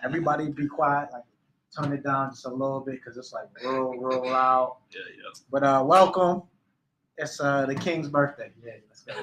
Everybody be quiet, like turn it down just a little bit because it's like real loud. Yeah. But welcome. It's the King's birthday. Yeah, let's go.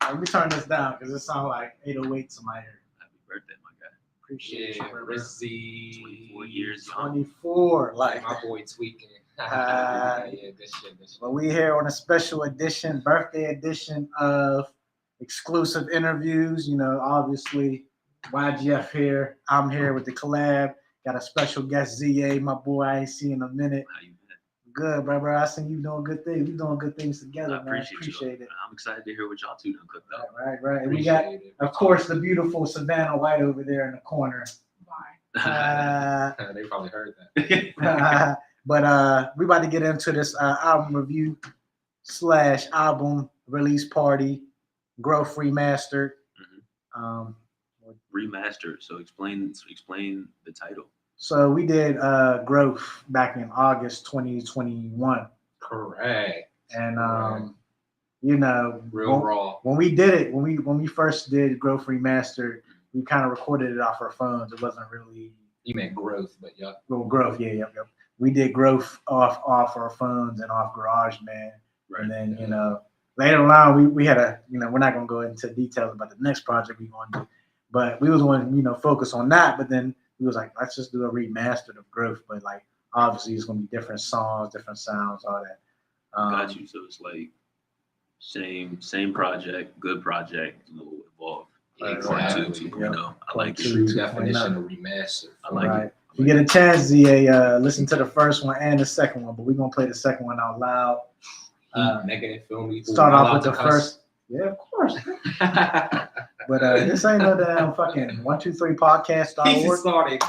Let me turn this down because it sounds like 808 to my ear. Happy birthday, my guy. Appreciate you, Rezy. 24 years young. 24, like my boy tweaking. Yeah, good shit. But we here on a special edition, birthday edition of exclusive interviews. You know, obviously YGF here. I'm here with the collab. Got a special guest, ZA, my boy. I ain't seen in a minute. How you been? Good, bro. I seen you doing good things. We doing good things together, I appreciate it. I'm excited to hear what y'all two done cooked up. Right. And we got, of course, the beautiful Savannah White over there in the corner. They probably heard that. But we about to get into this album review / album release party, GROWTH Remastered. Remastered. So explain the title. So we did GROWTH back in August 2021. Correct. And you know, real raw. When we did it, when we first did GROWTH Remastered, we kind of recorded it off our phones. It wasn't really. You meant growth, but yeah. Well, GROWTH, yep. We did GROWTH off our phones and off GarageBand, right. And then you know later on we had a we're not gonna go into details about the next project we gonna do, but we was going to focus on that. But then we was like, let's just do a remastered of GROWTH, but like obviously it's gonna be different songs, different sounds, all that. Got you. So it's like same project, good project, a little evolved. Exactly. I like the true definition of remaster. I like it. If you get a chance, ZA, listen to the first one and the second one, but we're gonna play the second one out loud. Negative film. Start off with the first. Yeah, of course. But this ain't no damn fucking 123 podcast.org. Started.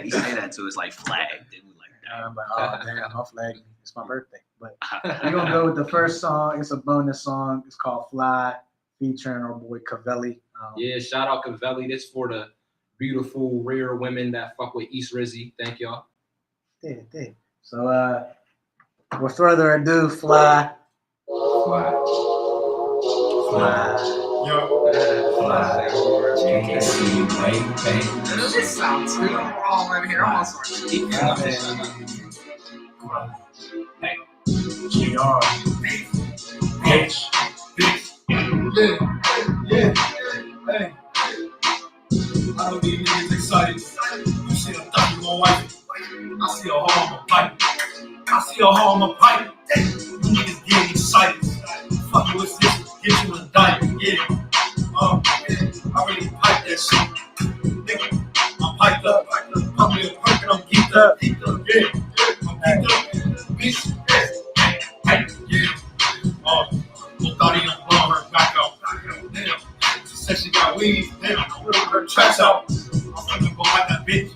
He say that too. It's like flagged. They were like, damn. Oh damn, I'm flagging. It's my birthday. But we're gonna go with the first song. It's a bonus song. It's called Fly, featuring our boy Cavelli. Yeah, shout out Cavelli. This for the beautiful, rare women that fuck with East Rezy. Thank y'all. Yeah. So with further ado, Fly. Can't see you, baby. This sounds good. I'm all in here. I'm also Hey, GR, bitch. Yeah. Hey. I know these niggas excited. You see a thug on white. I see a hole in my pipe. You niggas getting excited. Fuck you, what's this? Get you a diamond, yeah. I already piped that shit. Nigga, I'm piped up. Pop me a perk and I'm geeked up. Yeah, I'm geeked up. Bitch, yeah. Thought he done blow her back out. Damn. She said she got weed. Damn, her tracks out. I'm gonna go at that bitch.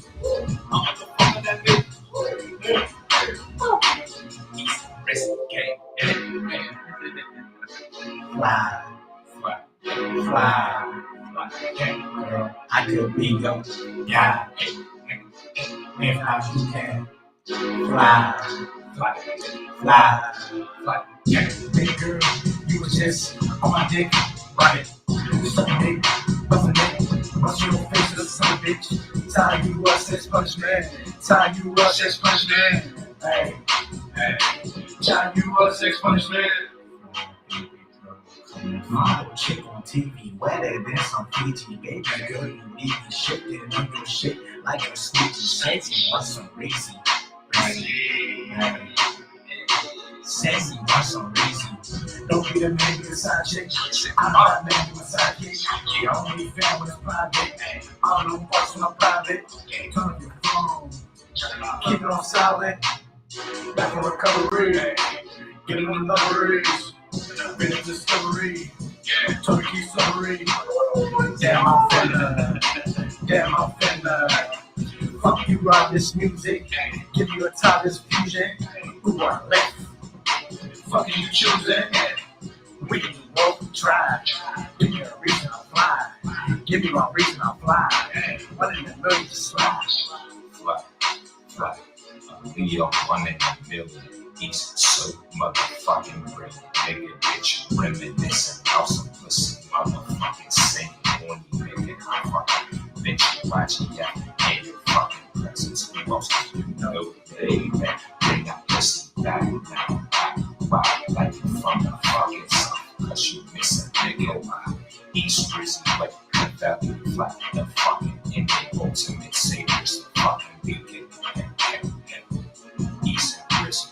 I'm gonna fuck with that bitch. Yeah. Fly. Girl, I could be your guy. If how you can fly. Baby girl, you was just on my dick, right? Sucking dick, busting dick, bust your face to the son of a bitch. Tie you up, sex punishment. Hey. Tie you up, sex punishment. Model chick on TV, wetter than some Fiji. Baby girl, you need me shifting on your shit like a snitchy. Sassy, want some Rezy. Sassy, want some Rezy. Don't be the man with a side chick. I'm not the man with a side kick. The only fan when it's private. All the parts when I'm private. Turn up your phone. Keep it on silent. Back for recovery. Get it on deliveries. Finish discovery. Turkey summary. Damn, I'm finna. Fuck you, rock this music. Give you a top this fusion. Who are left? Fucking you choosing. We can do both. Try. Give me a reason I'll fly. Give me one reason I'll fly. 1 in a million to slide. Fly. Leo, 1 in a million. East so motherfucking great. Nigga, bitch, reminiscing. Awesome pussy, motherfucking sing. Horny nigga, I fucking bitch, YGF in your fucking presence. Most of you know, baby, bring that pussy back now. Why like you from the fucking south? Cause you miss a nigga. Why? East Rezy, but cut that flat. The fucking Indian ultimate saviors. The fucking beauty. East Rezy,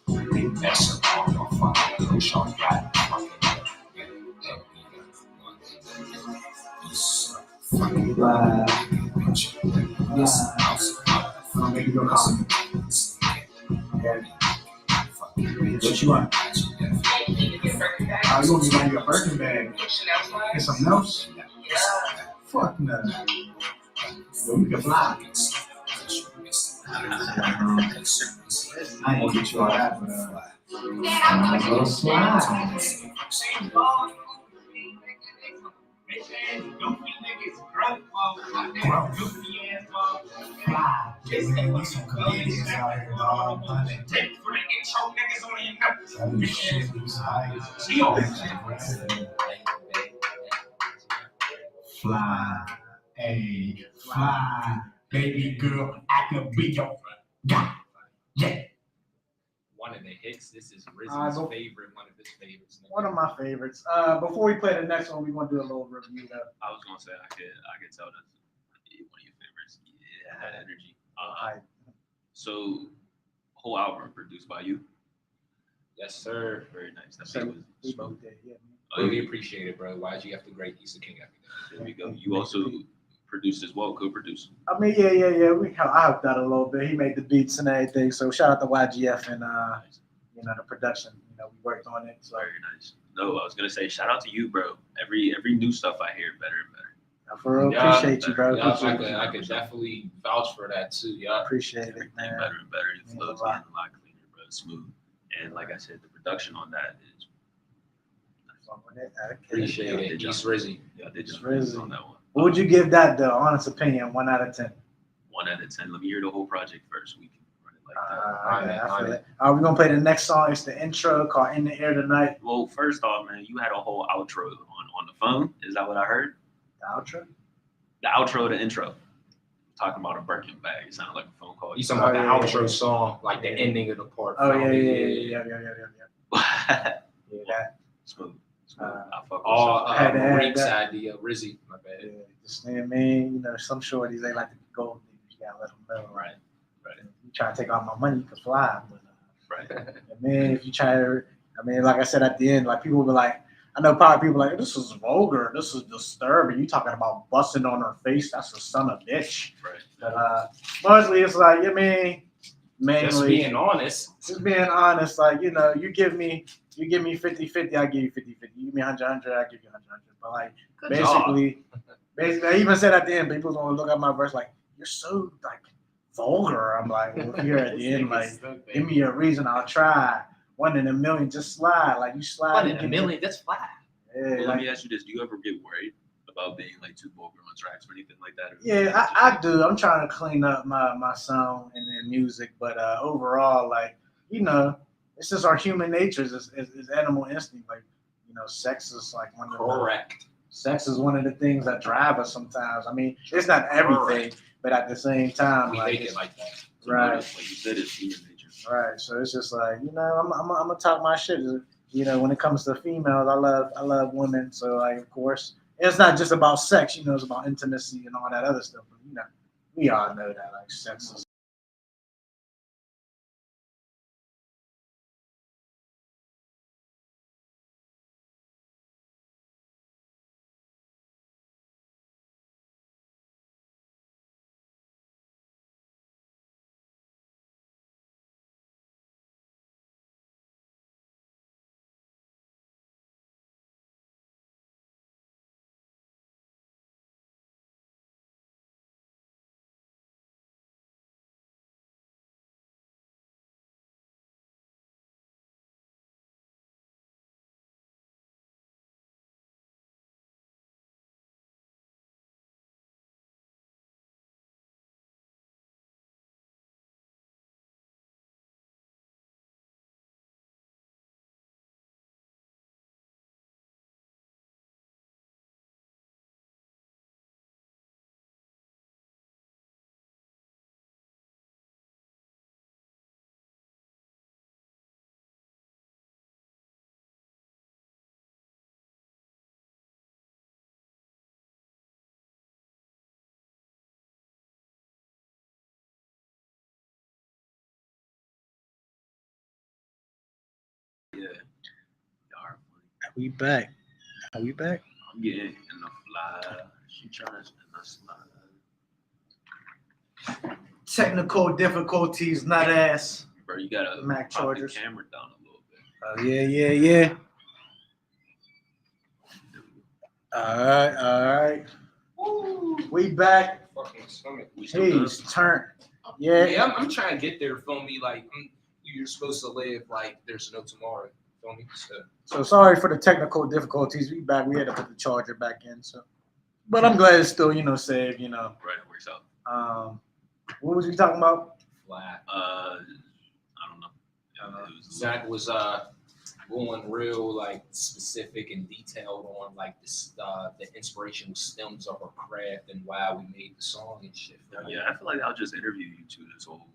bro. They mess up on my fucking push on that fucking. Fucking Fly. yes, I'll make you go call me. What you want? I was going to buy you a Birkin bag. And something else? Fuck no. Well, we can fly. I ain't gonna get you all that, but I'm gonna go slide. Fly. We some comedians out here, dog. Fly, hey, fly, baby girl, I can be your guy. Yeah. One of the hits. This is Alright, Rizzy's go. favorite. One of his favorites. One of my favorites. Before we play the next one, we want to do a little review though. I was gonna say I could tell that's one of your favorites. Yeah, it had energy. Alright. So whole album produced by you. Yes, sir. Very nice. That So beat was we smooth. both did, yeah. Really appreciate it, bro. YGF the great. He's the king every day. There we go. You also produced as well, co-produced. I mean, yeah. I helped out a little bit. He made the beats and everything. So shout out to YGF and the production. We worked on it. So Very nice. No, I was gonna say shout out to you, bro. Every new stuff I hear, better and better. for real, Yeah, appreciate you, bro. Yeah, Appreciate I could definitely vouch for that too. Yeah. Appreciate it, Everything man. better and better. It Means flows a getting lot. a lot cleaner, bro. Smooth. And like I said, the production on that is Appreciate it. Good job. East Rizzy. Yeah, they just Rizzy. on that one. What would you give that though? Honest opinion, 1 out of 10. 1 out of 10. Let me hear the whole project first. We can run it like that. I feel it. We're gonna play the next song. It's the intro called "In the Air Tonight." Well, first off, man, you had a whole outro on the phone. Is that what I heard? The outro. The outro, the intro. Talking about a Birkin bag. It sounded like a phone call. You talking about the Oh, yeah, outro yeah. song, like the Yeah. ending of the part. Oh yeah. Smooth. That. Smooth. Uh, I fuck with All something. had to add Reik's that. idea. Rizzy, my bad. Yeah, just I mean, some shorties they like to be gold diggers. You gotta let them know. Right. You try to take all my money, you can fly. But, Right. and then if you try to, like I said at the end, like people will be like, I know probably people like, this is vulgar, this is disturbing. You talking about busting on her face? That's a son of a bitch. Right. But mostly it's like, mainly Just being honest. just being honest. Like you give me 50-50, I give you 50-50. You give me 100-100, I give you 100-100. But like Good job. basically, I even said at the end, people gonna look at my verse like, you're so like vulgar. I'm like, well, here at the end, like, give me a reason, I'll try. 1 in a million, just slide. Like you slide. 1 and in a give me- million. That's flat. Yeah, Well, let like, me ask you this: do you ever get worried about being like too vulgar on tracks or anything like that? Or yeah, I do. I'm trying to clean up my sound and music, but overall, like, it's just our human nature is animal instinct. Like, sex is like one of the Correct. sex is one of the things that drive us sometimes. I mean, it's not everything, but at the same time, We like, make it like that. right. Like you said, it's human nature. right. So it's just like, I'm gonna talk my shit. When it comes to females, I love women. So like, of course, it's not just about sex. It's about intimacy and all that other stuff. But we all know that like sex is We back. Are we back? I'm getting in the fly. She trying to spin the slide. Technical difficulties, nut ass. Bro, you gotta Mac pop Chargers. the camera down a little bit. Oh yeah. All right. Woo. We back. Fucking stomach. We still good? He's turned. Yeah. Yeah, I'm trying to get there. Feel me? Like you're supposed to live like there's no tomorrow. Feel me? So sorry for the technical difficulties. We back. We had to put the charger back in. So, but I'm glad it's still saved. Right, it works out. What was we talking about? Flat. I don't know. It was Zach was going real like specific and detailed on like this the inspirational stems of our craft and why we made the song and shit. Yeah, I feel like I'll just interview you two this whole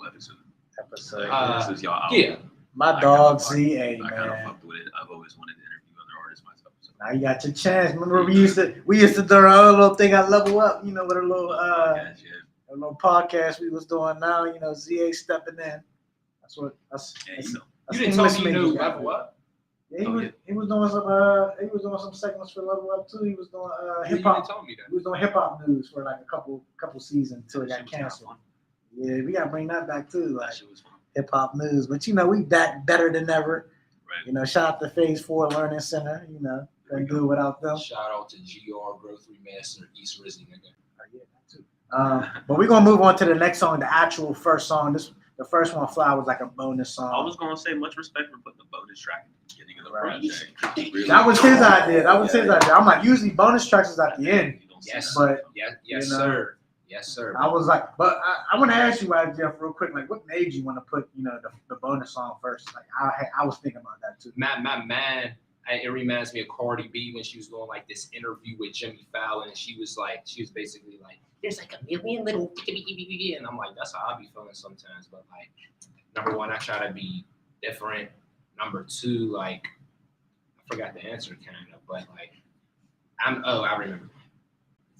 episode. Uh, This is y'all out. Yeah. My I dog kinda ZA, I kind of man. fucked with it. I've always wanted to interview other artists myself. So. Now you got your chance. Remember we used to do our own little thing at Level Up, with a little Yeah. a little podcast we was doing now. ZA stepping in. That's And, that's You didn't tell me you knew Level Up. Yeah, Oh, yeah. he was doing some segments for Level Up too. He was doing You hip hop. didn't tell me that. He was doing hip hop news for like a couple seasons until it got That shit was canceled. fun. Yeah, we gotta bring that back too, like That shit was fun. hip hop news. But we back better than ever. Right. Shout out to Phase 4 Learning Center. Couldn't do it without them. Shout out to GR Growth Remastered East Rezy, nigga. Yeah, that too. But we're gonna move on to the next song, the actual first song. The first one, Fly, was like a bonus song. I was gonna say much respect for putting the bonus track at the beginning of the Right. project. Really That was his cool. idea. That was his idea. I'm like, usually bonus tracks is at the end. You don't see Yes, that. But yes, You know. sir. Yes, sir. I was like, but I want to ask you, YGF, real quick. Like, what made you want to put, the bonus song first? Like, I was thinking about that too. My man, it reminds me of Cardi B when she was doing like this interview with Jimmy Fallon, and she was basically like, "There's like a million little," and I'm like, that's how I be feeling sometimes. But like, number one, I try to be different. Number two, like, I forgot the answer kind of, but like, I remember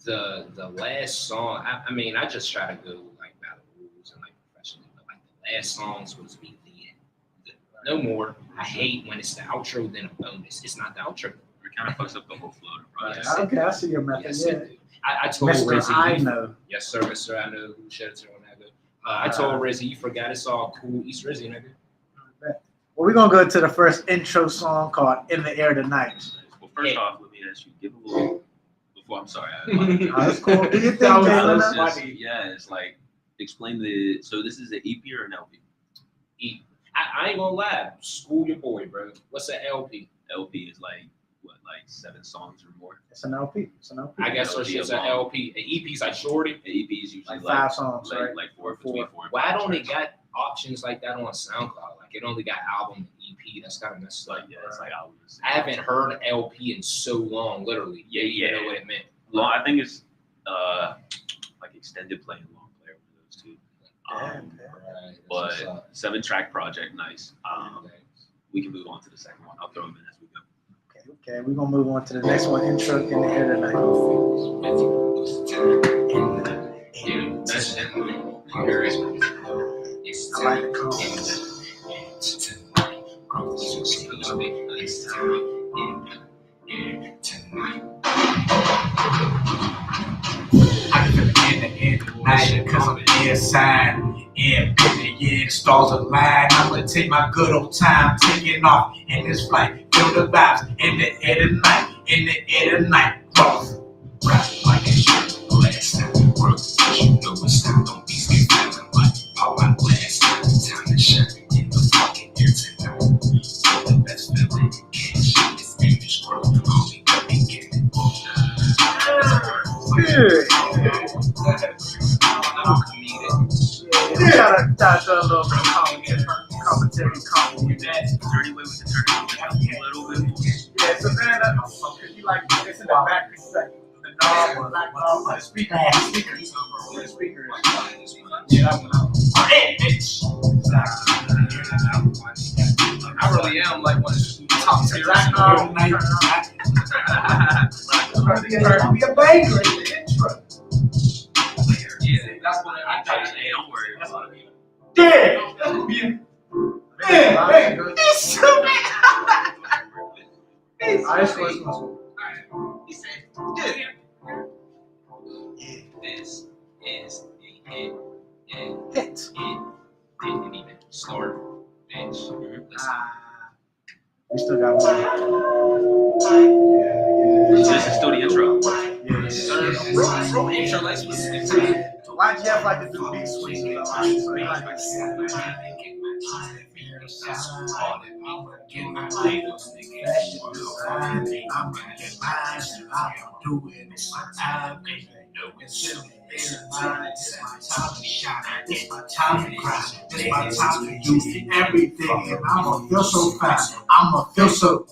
the last song. I mean, I just try to go like by the rules and like professionally, but like the last song supposed to be the end. No more. I hate when it's the outro then a bonus. It's not the outro. It kind of fucks up the whole flow of the project. Yes. Okay, I see your method. Yes, Yeah. it do. I told Mr. Rezy. I know. Yes, sir, Mr. I know who shed a tear on that. I told Rezy, you forgot it's all cool East Rezy, nigga. Well, we're gonna go to the first intro song called "In the Air Tonight." Well, first off, let me ask you, give a little. Before I'm sorry. That's cool. Do your thing, That was Jalen. It's like explain the. So this is an EP or an LP? I ain't gonna lie. School your boy, bro. What's an LP? LP is like what, like 7 songs or more. It's an LP. I guess LP it's an alone. LP. An EP's like shorty. The EP is usually Like 5 songs, like, right? like four Four. between 4 and Why 5 don't it tracks. got options like that on SoundCloud? Like it only got album and EP. That's kind of messed It's up. like it's like albums. I haven't heard an LP in so long, literally. Yeah. You know what it meant. Long. I think it's like extended play and long play over those two. Right, that's what's But up. 7-track project, nice. We can move on to the second one. I'll throw them in as we go. Okay, we're gonna move on to the next one. Intro "In the Air Tonight." I like the call. I can feel it in the night because I'm inside. Yeah, the stars align. I'ma take my good old time, taking off in this flight. Feel the vibes in the air tonight, in the air tonight. Both rap like a shit. Last time work, you know it's time. Don't be scared, feeling like all my last time. Time to shine in the fucking air tonight. Feel the best feeling. Can't shit this image growth. Only the beginning. Shout out to a little bit of commentary. Is there any way we can turn it up a little bit more? Yeah, Savannah, because you like this in the back, it's like the knob, black knob, the speaker. The speaker. Yeah, that one. Hey, bitch. I really am like one of the top tier. Black knob, be a banger in the intro. Yeah, that's what I got. Hey, don't worry about it. Yeah, that's gonna be a. Yeah, it's so bad. Alright, let's He said, yeah. This is a hit. It didn't even start, bitch. Listen. We still got more. This is still the intro. Bro, intro like YGF like to do beat switches a lot, so he like It's my time to cry. It's my time to do everything, and I'ma feel so fast. I'ma feel so.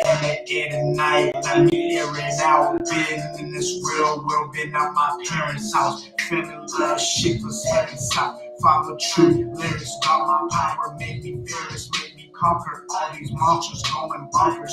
And at the end of the night, let me hear it out. Been in this real world, been out my parents' house. Feeling love, shit was heading south. Follow true lyrics, got my power, made me fearless, made me conquer all these monsters going bonkers.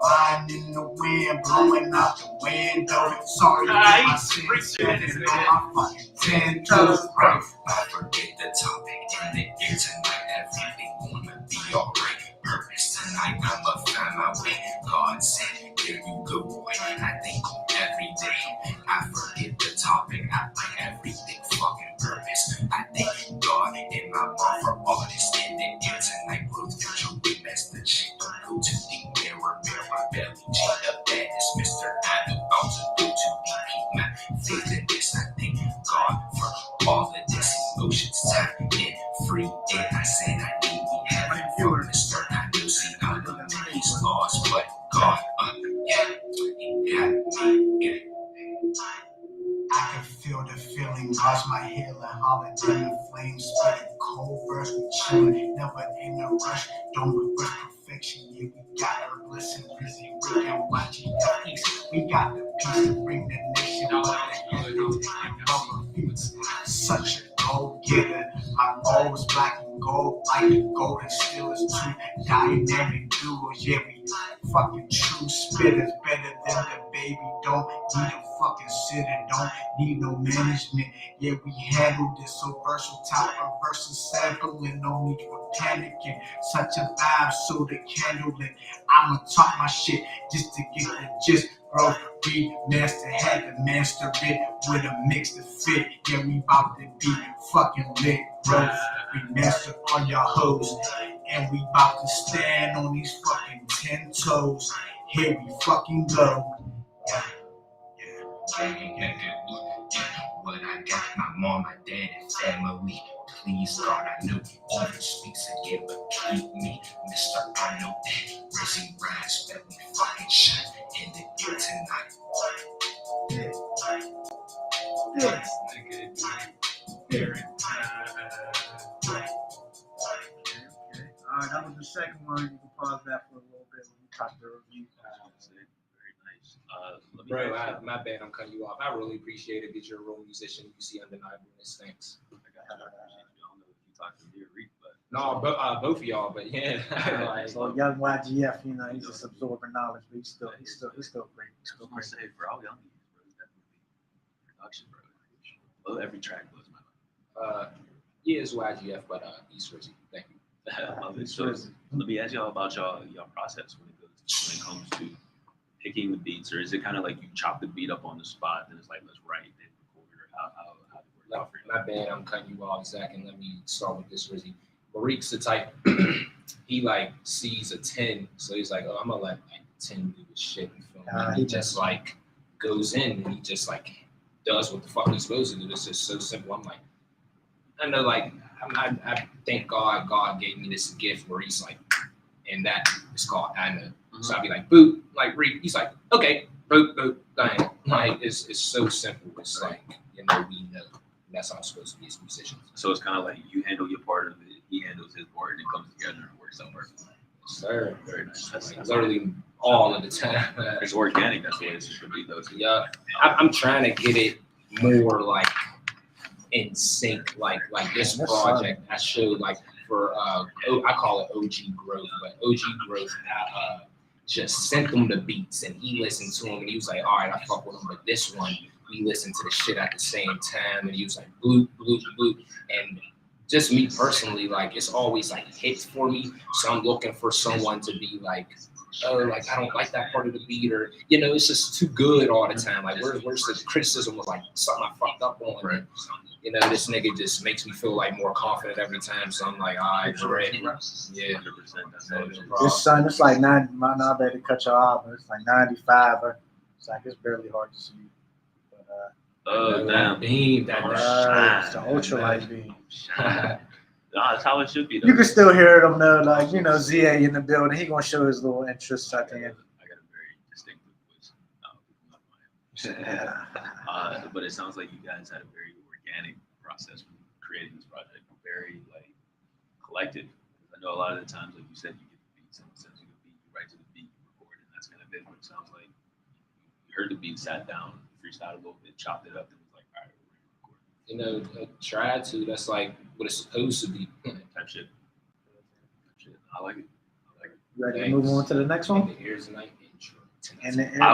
Lying in the wind, blowing out the window. Sorry for my sins, standing on my fucking 10 toes. Right, I forget the topic in the air tonight. Everything wanna be alright. Purpose tonight, I'ma find my way. God said, there you go, boy. I think on every day. I forget the topic, I think everything fucking purpose. I thank God in my mouth for all this in the air tonight. Growth Remastered shit. Don't go to the mirror, my belly. G the baddest, Mr. I know I'm to go too deep. Keep my faith in this. I thank God for all of this emotions. Time in free. And I said I need me having from the start. I knew see I know he's lost, but God, I can feel the feeling, cause my healing, hollering in the flames, spitting cold verse, we chilling, never in a rush, don't reverse perfection, yeah, we got her blessing, Rezy, Reik, and YGF, we got the peace to bring the nation, such a go-getter, my goal is black and gold, like the gold and still is true, dynamic duos, yeah, we fucking true spitters, better than the baby, don't need a fucking sitter, don't need no management, yeah, we handle this so versatile, reverse sampling, no need for panicking, such a vibe, so the candle lit, I'ma talk my shit, just to get the gist, bro, remaster, had to master it, with a mix to fit, yeah, we bout to be fucking lit, bro, remaster on your hoes, and we bout to stand on these fucking 10 toes, here we fucking go, what I got, my mom, my dad, and family. Please, God, I know evil speaks again, but keep me, Mr. I know that. Rezy rise, let me fucking shine in the air tonight. Alright, that was the second one. You can pause that for a little bit when we talk the review. Very nice. Let me Bro, ask you- my bad, I'm cutting you off. I really appreciate it. Get your role musician. You see undeniableness. Thanks. I don't know if you talked to me or Reik, but No, both of y'all, but yeah. Like, So young YGF, you know, he's just absorbing knowledge, but he's still great. He's still great. I was gonna say for all young niggas, bro, definitely production, bro. Well, every track blows my mind. yeah, it's YGF, but East Rezy. Thank you. I love it. So let me ask y'all about y'all process when it comes to picking the beats, or is it kind of like you chop the beat up on the spot and it's like let's write and record, or how does it work out for you? My bad, I'm cutting you off, Zach, and let me start with this, Rezy. Reik's the type, he like sees a 10, so he's like, oh, I'm gonna let like 10 do his shit. You feel me? He just like goes in and he just like does what the fuck he's supposed to do. It's just so simple. I'm like, I know, like, I thank God gave me this gift where he's like, and that is called I know. Mm-hmm. So I'd be like, boop, like Reik. He's like, okay, boop, boop, bang. Like it's so simple. It's like, you know, we know. And that's how I'm supposed to be as musicians. So it's kind of like you handle your part of it, he handles his part, and it comes together and it works out perfectly. Sir, Very nice. That's literally all of the time. It's organic. That's what it should be, though. Yeah, I'm trying to get it more like in sync. Like this project I showed like for I call it OG Growth, but OG Growth I just sent him the beats and he listened to them and he was like, all right, I fuck with him, but this one we listened to the shit at the same time and he was like bloop bloop bloop, and just me personally, like it's always like hits for me. So I'm looking for someone to be like, oh, like I don't like that part of the beat, or it's just too good all the time. Like where's the criticism was like something I fucked up on? Right. This nigga just makes me feel like more confident every time. So I'm like, all right, great. Yeah, 100%. That's no no problem. This son, it's like 90. Not bad to cut you off, but it's like 95. It's like it's barely hard to see. But Oh, damn. Beam, that it's the ultralight beam. No, that's how it should be, though. You can still hear them though, like ZA in the building. He gonna show his little interest at the end. I got a very distinctive voice. But it sounds like you guys had a very organic process when creating this project. Very collective. I know a lot of the times, like you said, you get the beats and sends you the beat, you write to the beat, you record, and that's kind of it. But it sounds like you heard the beat, sat down, freestyled a little bit, chopped it up, and was like, all right, we're gonna record. Tried to. That's like what it's supposed to be. Type shit. I like it. Ready to move on to the next one? Here's the night intro. I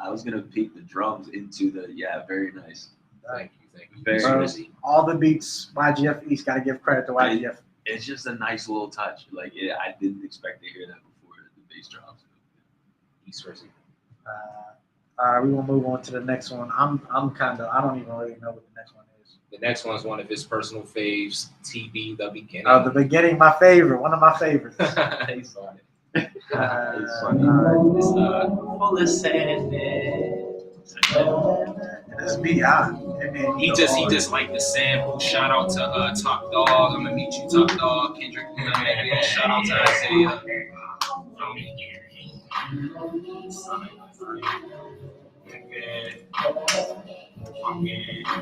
was gonna peek the drums into the very nice. Thank you. Very So, all the beats YGF East gotta give credit to YGF. It's just a nice little touch. I didn't expect to hear that before the bass drops. East Rezy. All right, we gonna move on to the next one. I don't even really know what the next one is. The next one's one of his personal faves, TB, The Beginning. The beginning, my favorite, one of my favorites. He's funny. It's funny. It's full of sadness. This beat, He just liked the sample. Shout out to Top Dog. I'm gonna meet you, Top Dog. Kendrick. Shout out to Isaiah.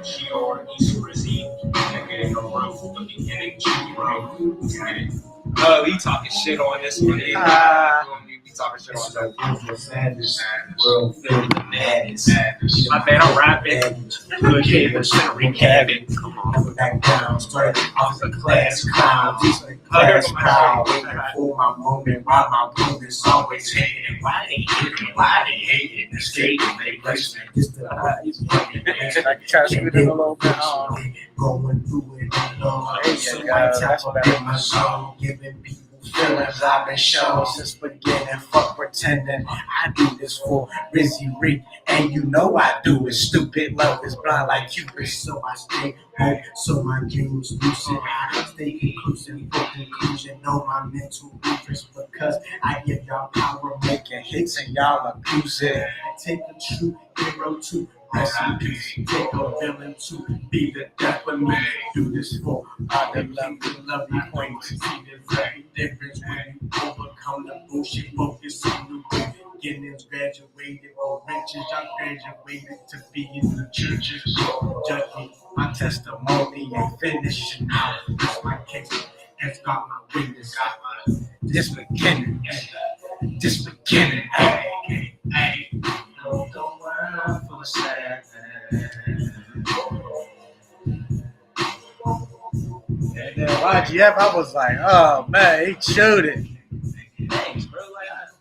GR East Rezy, nigga, GROWTH, The Beginning, GROWTH. We talking shit on this one. We talking shit on that. World filled with madness. My bad, I'm rapping. Good kid, but shit, recapping. Come on, back down, straight off the class clown. Class clown, waiting for my moment. Why my opponents always hating? Why they hating? Why they hating? Escaping, they placement. This the highest fucking I can try to scoot it a little bit. going through it alone. There So you I go. tap up in my soul, giving people feelings I've been shown since beginning. Fuck pretending I do this for Rezy, Reik, and you know I do it. Stupid love is blind like Cupid, so I stay home, so my dreams lucid. I stay conclusive, for conclusion, know my mental weakness because I give y'all power, making hits and y'all abuse it. I take a true hero to rest in peace. Take a villain to be the death of me. Do this for all the lovely queens. See there's every difference when you overcome the bullshit. Focus on the beginnings. Graduated for riches. I graduated to be in the churches. Judge me, my testimony ain't finishing out. That's my case. It's got my witness. This beginning. This beginning. Hey, hey. The world full of sadness. And then YGF, I was like, oh man, he chewed it. Thanks, bro.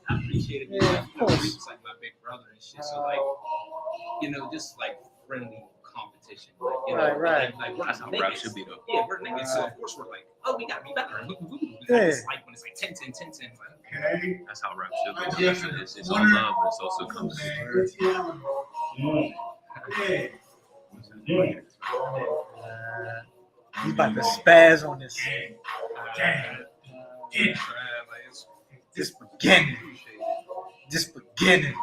I appreciate it. Yeah, of course. He's like my big brother and shit. So just like friendly competition. Right. Like That's how rap should be, though. Yeah, we're niggas. So of course we're like, oh, we gotta be better. Yeah. It's like when it's like 10, 10, 10, 10. Okay. That's how rap should be. It's all love, but it's also comes. He's about to spaz on this. This beginning. This beginning.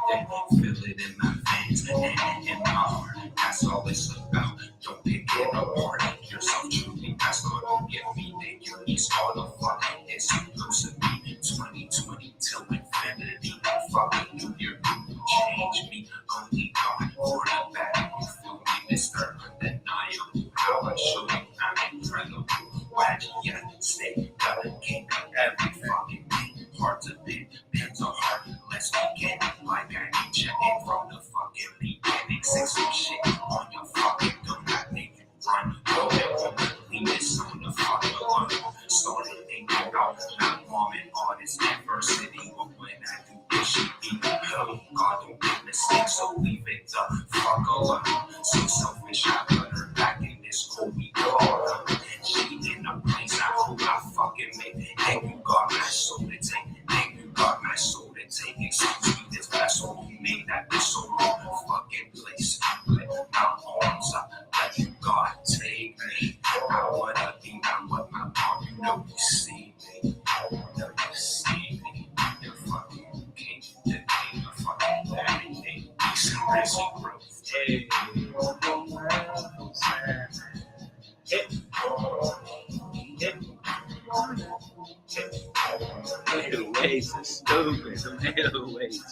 Feel it in my veins and in my heart. That's all it's about. Don't pick it apart. Yourself truly, that's gonna get me. Then you need all the fun. It's supposed to be 2020 till infinity. Fucking New Year, you change me. Only God for the bad. You feel me, Mr. Undeniable. How I show you I'm incredible. YGF, stay got a king of every fucking beat. Hard to beat, pen to heart. Let's begin. Like I need you in from the fucking beginning. Say some shit on your fucking gun. I make you run. Go ahead, leave this on the fucking gun. Started thinking about not bombing all this adversity. But when I do this shit, God don't make mistakes, so leave it the fuck alone. So selfish, I put her back in this holy God. arms up, let you God take me. I wanna be not what my mom, you know you see me. You know you see me. You're fucking king, the king of fucking everything. Peace and Rezy growth. Hey. Ways is stupid. The ways.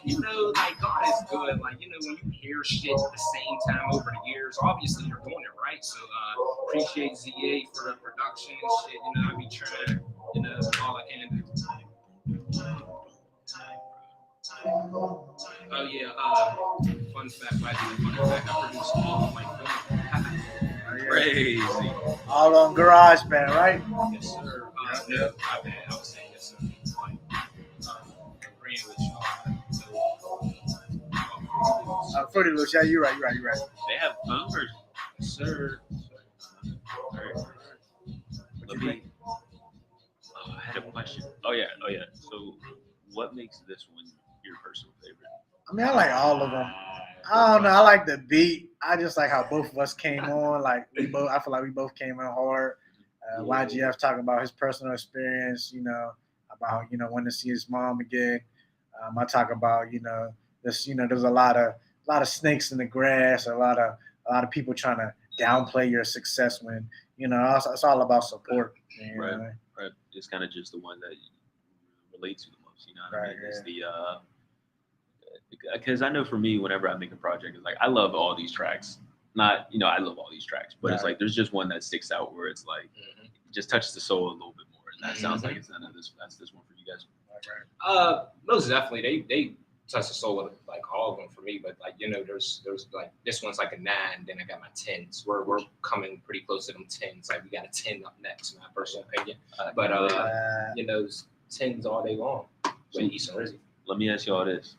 You know, like God is good. Like, you know, when you hear shit at the same time over the years, obviously you're doing it right. So appreciate ZA for the production and shit. You know, I be trying, you know, all I can do. Oh yeah, fun fact, by the way, fun fact, I produced all of my film. Crazy. All on GarageBand, right? Yes, sir. No, my bad. I was saying yes, sir. Like, agreeing with y'all. Fruity Loops, yeah, you're right. They have phone versions. Yes, sir. Let me. I had a question. Oh yeah. So, what makes this one your personal favorite? I mean, I like all of them. I don't know. I like the beat. I just like how both of us came on. Like we both, I feel like we both came in hard. YGF talking about his personal experience. You know, about wanting to see his mom again. I talk about this. There's a lot of snakes in the grass. A lot of people trying to downplay your success when it's all about support. Right. It's kind of just the one that you relate to the most. You know what I mean? It's the because I know for me, whenever I make a project, it's like I love all these tracks. Not I love all these tracks, but it's like there's just one that sticks out where it's like it just touches the soul a little bit more, and that sounds like it's none of this. That's this one for you guys. Most definitely, they touch the soul of like all of them for me. But like there's like this one's like a 9, then I got my 10s. We're coming pretty close to them 10s. Like we got a 10 up next, in my personal opinion. But those 10s all day long with East and Rezy. Let me ask you all this: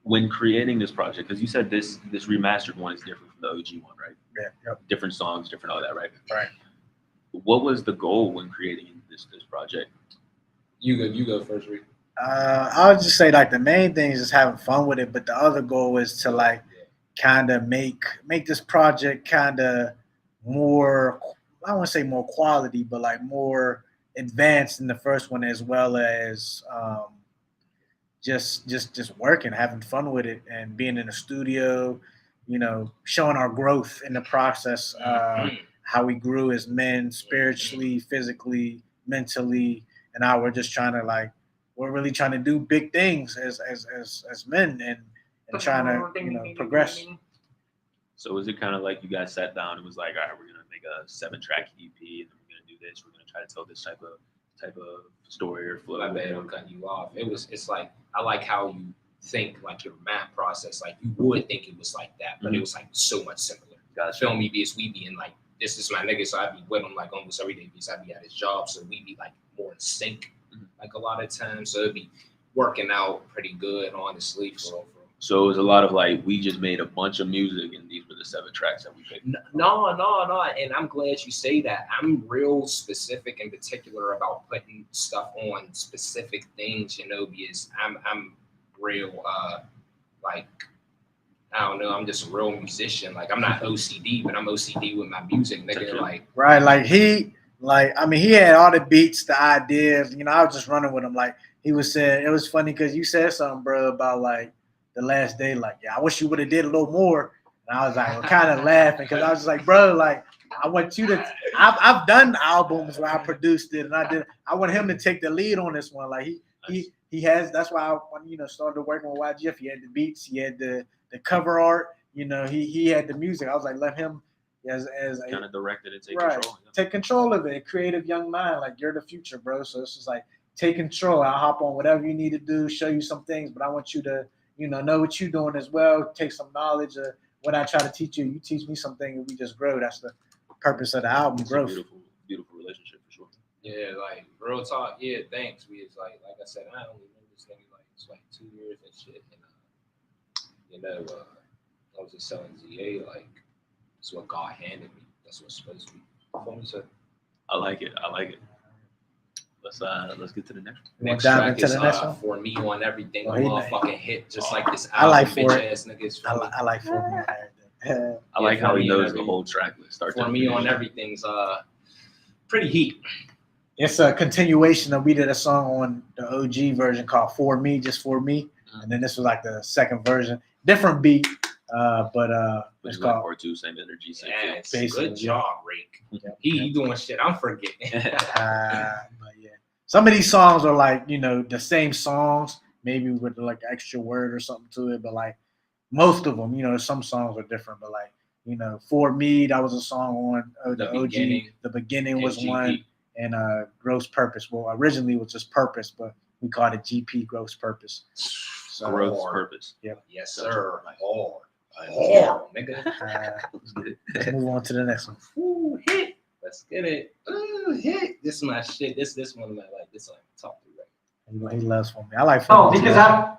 when creating this project, because you said this remastered one is different from the OG one, right? Yeah. Yep. Different songs, different all that, right? Right. What was the goal when creating this project? You go first, Reik. I would just say like the main thing is just having fun with it, but the other goal is to like kind of make this project kind of more. I don't want to say more quality, but like more advanced than the first one, as well as just working, having fun with it, and being in the studio. Showing our growth in the process, how we grew as men, spiritually, physically, mentally, and now we're just trying to we're really trying to do big things as men and trying to progress. So is it kind of like you guys sat down and was like, all right, we're gonna make a 7-track EP, and then we're gonna do this. We're gonna try to tell this type of story or flow. My bad, I'm cutting you off. It's like I like how you think like your math process. Like you would think it was like that, but it was like so much simpler. Gotcha. Film me because we be in like this is my nigga, so I be with him like almost every day because I be at his job, so we be like more in sync like a lot of times. So it'd be working out pretty good, honestly. For So it was a lot of like we just made a bunch of music, and these were the 7 tracks that we picked. No, and I'm glad you say that. I'm real specific and particular about putting stuff on specific things, because I'm real like I don't know, I'm just a real musician. Like I'm not OCD, but I'm OCD with my music, nigga. Like right, like he had all the beats, the ideas. I was just running with him. Like he was saying, it was funny because you said something, bro, about like the last day. Like, yeah, I wish you would have did a little more. And I was like, well, kind of laughing because I was just like, bro, like I want you to. I've done albums where I produced it, and I want him to take the lead on this one. Like he has. That's why I started working with YGF. He had the beats, he had the cover art. He had the music. I was like, let him as kind of directed and take right, control. Yeah. Take control of it. A creative young mind. Like you're the future, bro. So it's just like take control. I'll hop on whatever you need to do, show you some things, but I want you to know what you're doing as well. Take some knowledge of what I try to teach you. You teach me something, and we just grow. That's the purpose of the album, it's growth. A beautiful relationship for sure. Yeah, like real talk. Yeah, thanks. We is like I said, I only knew this nigga like it's like 2 years and shit, and I was just telling ZA like it's what God handed me. That's what's supposed to be. I like it. Let's get to the next one. Next dive track into is the next one? For Me on Everything. Oh, A he motherfucking hit, just like this I like album, For bitch It. ass niggas. I like For Me on Everything. I like For how he Me knows on the whole track list. Start For to Me finish. on Everything's pretty heat. It's a continuation of we did a song on the OG version called For Me, just For Me, and then this was like the second version, different beat, but it's Like called. part two, same energy, same Yes, basically, good job, Reik. Yeah. He doing shit I'm forgetting. feel. But yeah, some of these songs are like the same songs, maybe with like an extra word or something to it, but like most of them, some songs are different, but like For Me, that was a song on the OG. Beginning. The beginning was GP. one. And Gross Purpose. Well, originally it was just Purpose, but we called it GP Gross Purpose. So, Growth purpose. Yes, sir. Hard. Yeah. Hard, nigga. Let's get it. Let's move on to the next one. Ooh, hit. Let's get it. Ooh, hit. This is my shit. This one I like. This one top three. Right? He loves For Me. I like For No, Me. because I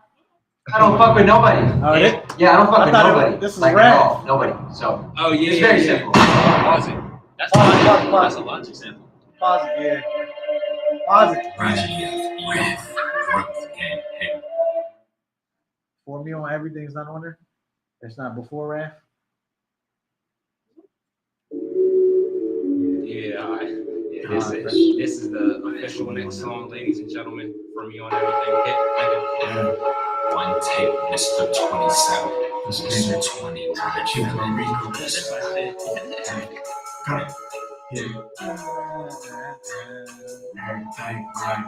don't fuck with nobody. Oh, Yeah, I don't fuck I with thought nobody. this is like rap. at all. Nobody. So Oh yeah, it's yeah, very yeah. simple. Pause it. That's Pause, a pause, That's a Logic sample. Pause it, yeah. Pause it. YGF, growth game, hey. For Me on Everything's not on there? It's not before Raph? Yeah, all right. Yeah, this is the official next song, ladies and gentlemen. For Me on Everything. Hit, nigga. One take, Mr. 27. Mr. 20, That's my shit. Everything right.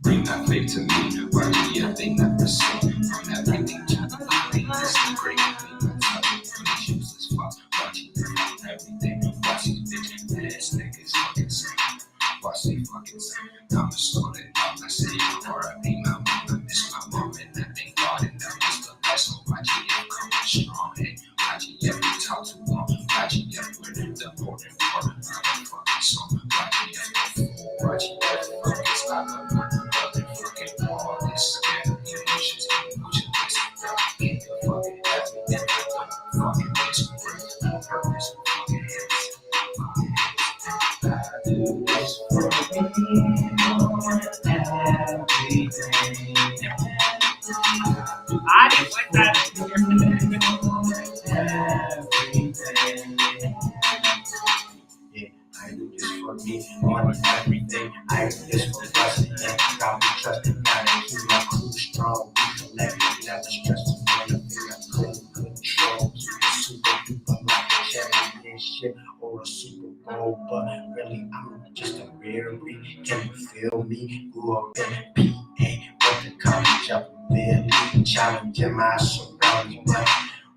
Bring that faith to me. YGF, they never see. On everything, this is great. These useless fucks. Watching everything. Watch these bitch ass niggas fucking say. Watch they fucking say. I'm a stolen. I say, R.I.P. my mom. I miss my mom and I thank God and that was the lesson. YGF coming strong. Hey, YGF, we talk too long. YGF, we're the important part of the fucking song. YGF, focus out of my motherfucking wall. This scared emotions, emotionless. Get the fucking happy and the fucking miss worth. Purpose, fucking hands. I do this for me on everything. I didn't like that. I do this for me on everything. I do this for blessing. Got me trusting. Gotta keep my crew strong. Let me never stress. Anything I couldn't control. Keep it super duper like a championship or a Super Bowl. But really, I'm just a rare breed. Can you feel me? Grew up in PA. Went to college up there. Challenging my surroundings. But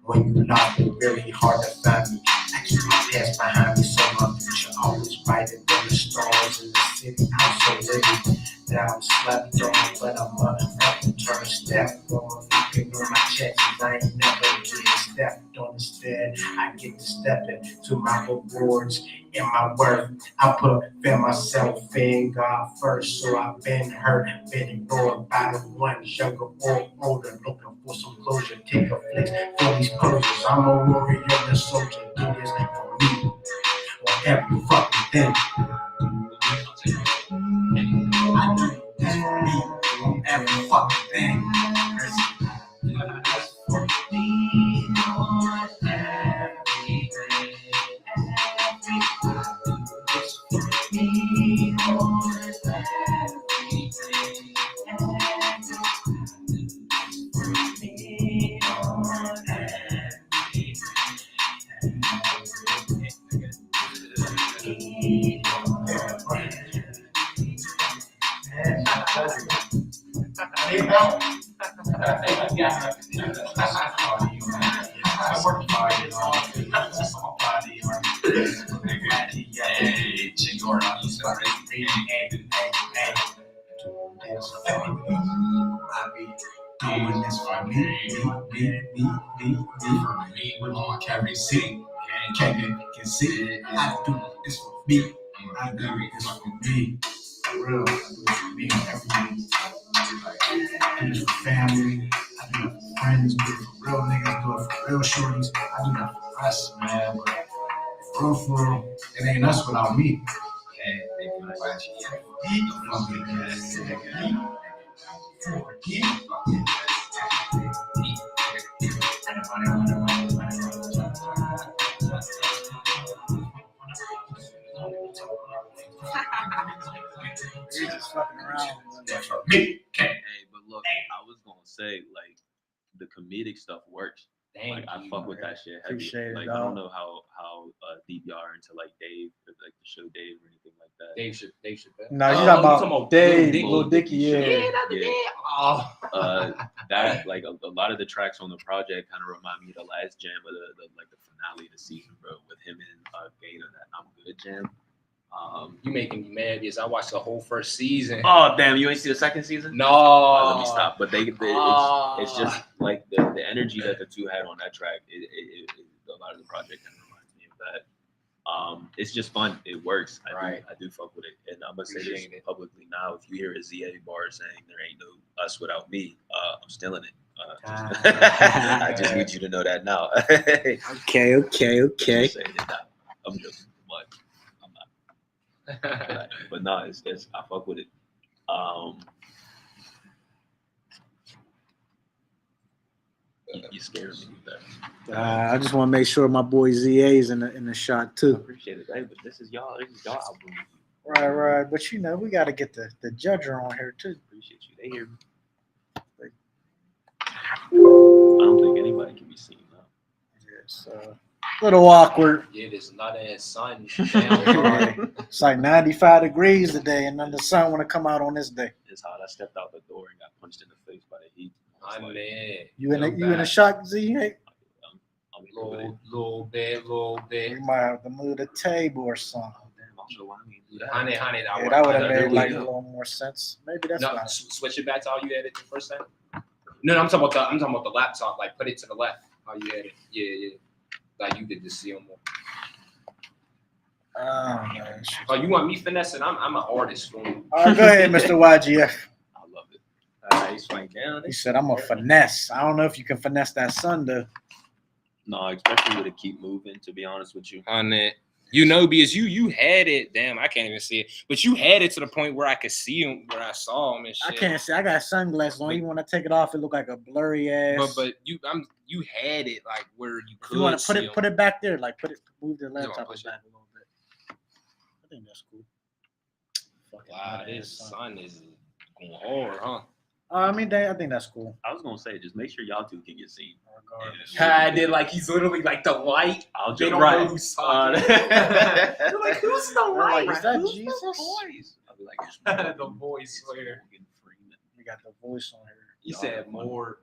when you lost me, really hard to find me. I keep my past behind me, so my future always brighter than the stars in the city. I'm so ready that I'm slept on, but I'm up and turn step on. Looking on my chances, I ain't never getting stepped on. Instead, I get to step into my rewards and my worth. I put myself in God first, so I've been hurt, been ignored by the ones younger or older, looking for some closure. Take a flex for these closures. I'm a warrior, the soldier. Do this for me on every fucking thing. I do this for me on every fucking thing. This for me on everything. This for me on doing this for me, with my carry seat. Can see, I do this for me. I do this for me. For real, I do this for me on everything. I do this for family. I do it for friends. Do it for real niggas. Do it for real shorties. I do that for us, man. But for real, it ain't us without me. And they do like He's just fucking around. Hey, but look, I was gonna say like the comedic stuff works. Like I fuck with that shit heavy. Appreciate it, Like I don't know how deep y'all are into like Dave or like the show Dave or anything like that. Dave should. No, Oh, you talking you about Dave, Lil Lil Dicky, yeah. Yeah. Oh. That like a lot of the tracks on the project kind of remind me of the last jam of the like the finale of the season, bro, with him and Gator, that I'm Good jam. You making me mad because I watched the whole first season. Oh damn, you ain't see the second season? No. Let me stop. But it's just like the energy that the two had on that track. A lot of the project kind of reminds me of that. It's just fun. It works. I do fuck with it. And I'm gonna say this publicly now. If you hear a ZA bar saying there ain't no us without me, I'm stealing it. I just need you to know that now. Okay. Just saying it now. I'm just but I'm not. But no, it's I fuck with it. You scared me with that. I just want to make sure my boy ZA's in the shot I too. appreciate it. Hey, but this is y'all album. Right. But you know, we got to get the judger on here too. Appreciate you. They hear me. I don't think anybody can be seen now. It's a little awkward. Yeah, there's not a sun down. It's like 95 degrees today, and then the sun want to come out on this day. It's hot. I stepped out the door and got punched in the face by the heat. I'm mad. You in a shock, Z? Hey? I'm little Little bit. You might have to move the table or something. Honey, Yeah, that would have made like a little more sense. Maybe that's No, why. switch it back to how you had it the first time. No, I'm talking about the laptop. Like put it to the left. How you had it? Yeah. Like you did the seal more. Oh, you want me finessing? I'm an artist. All right, go ahead, Mr. YGF. I love it. He swing down. He said, "I'm a finesse." I don't know if you can finesse that sun, though. No, especially with it keep moving. To be honest with you, On it. You know, because you had it. Damn, I can't even see it. But you had it to the point where I could see him, where I saw him and shit. I can't see. I got sunglasses on. Even when I take it off, it look like a blurry ass. But you had it like where you could. If you want to see put it back there, like move the wanna laptop push back a little bit. I think that's cool. Fucking Wow, hot this ass sun is going hard, huh? I think that's cool. I was gonna say just make sure y'all two can get seen. Regardless. I did like he's literally like the light. I'll They just don't know who's talking. They're like, who's the light? Like, is that Who's Jesus? The voice? I'll be like, it's The Morgan. voice It's swear. Morgan Freeman. We got the voice on here. He said more.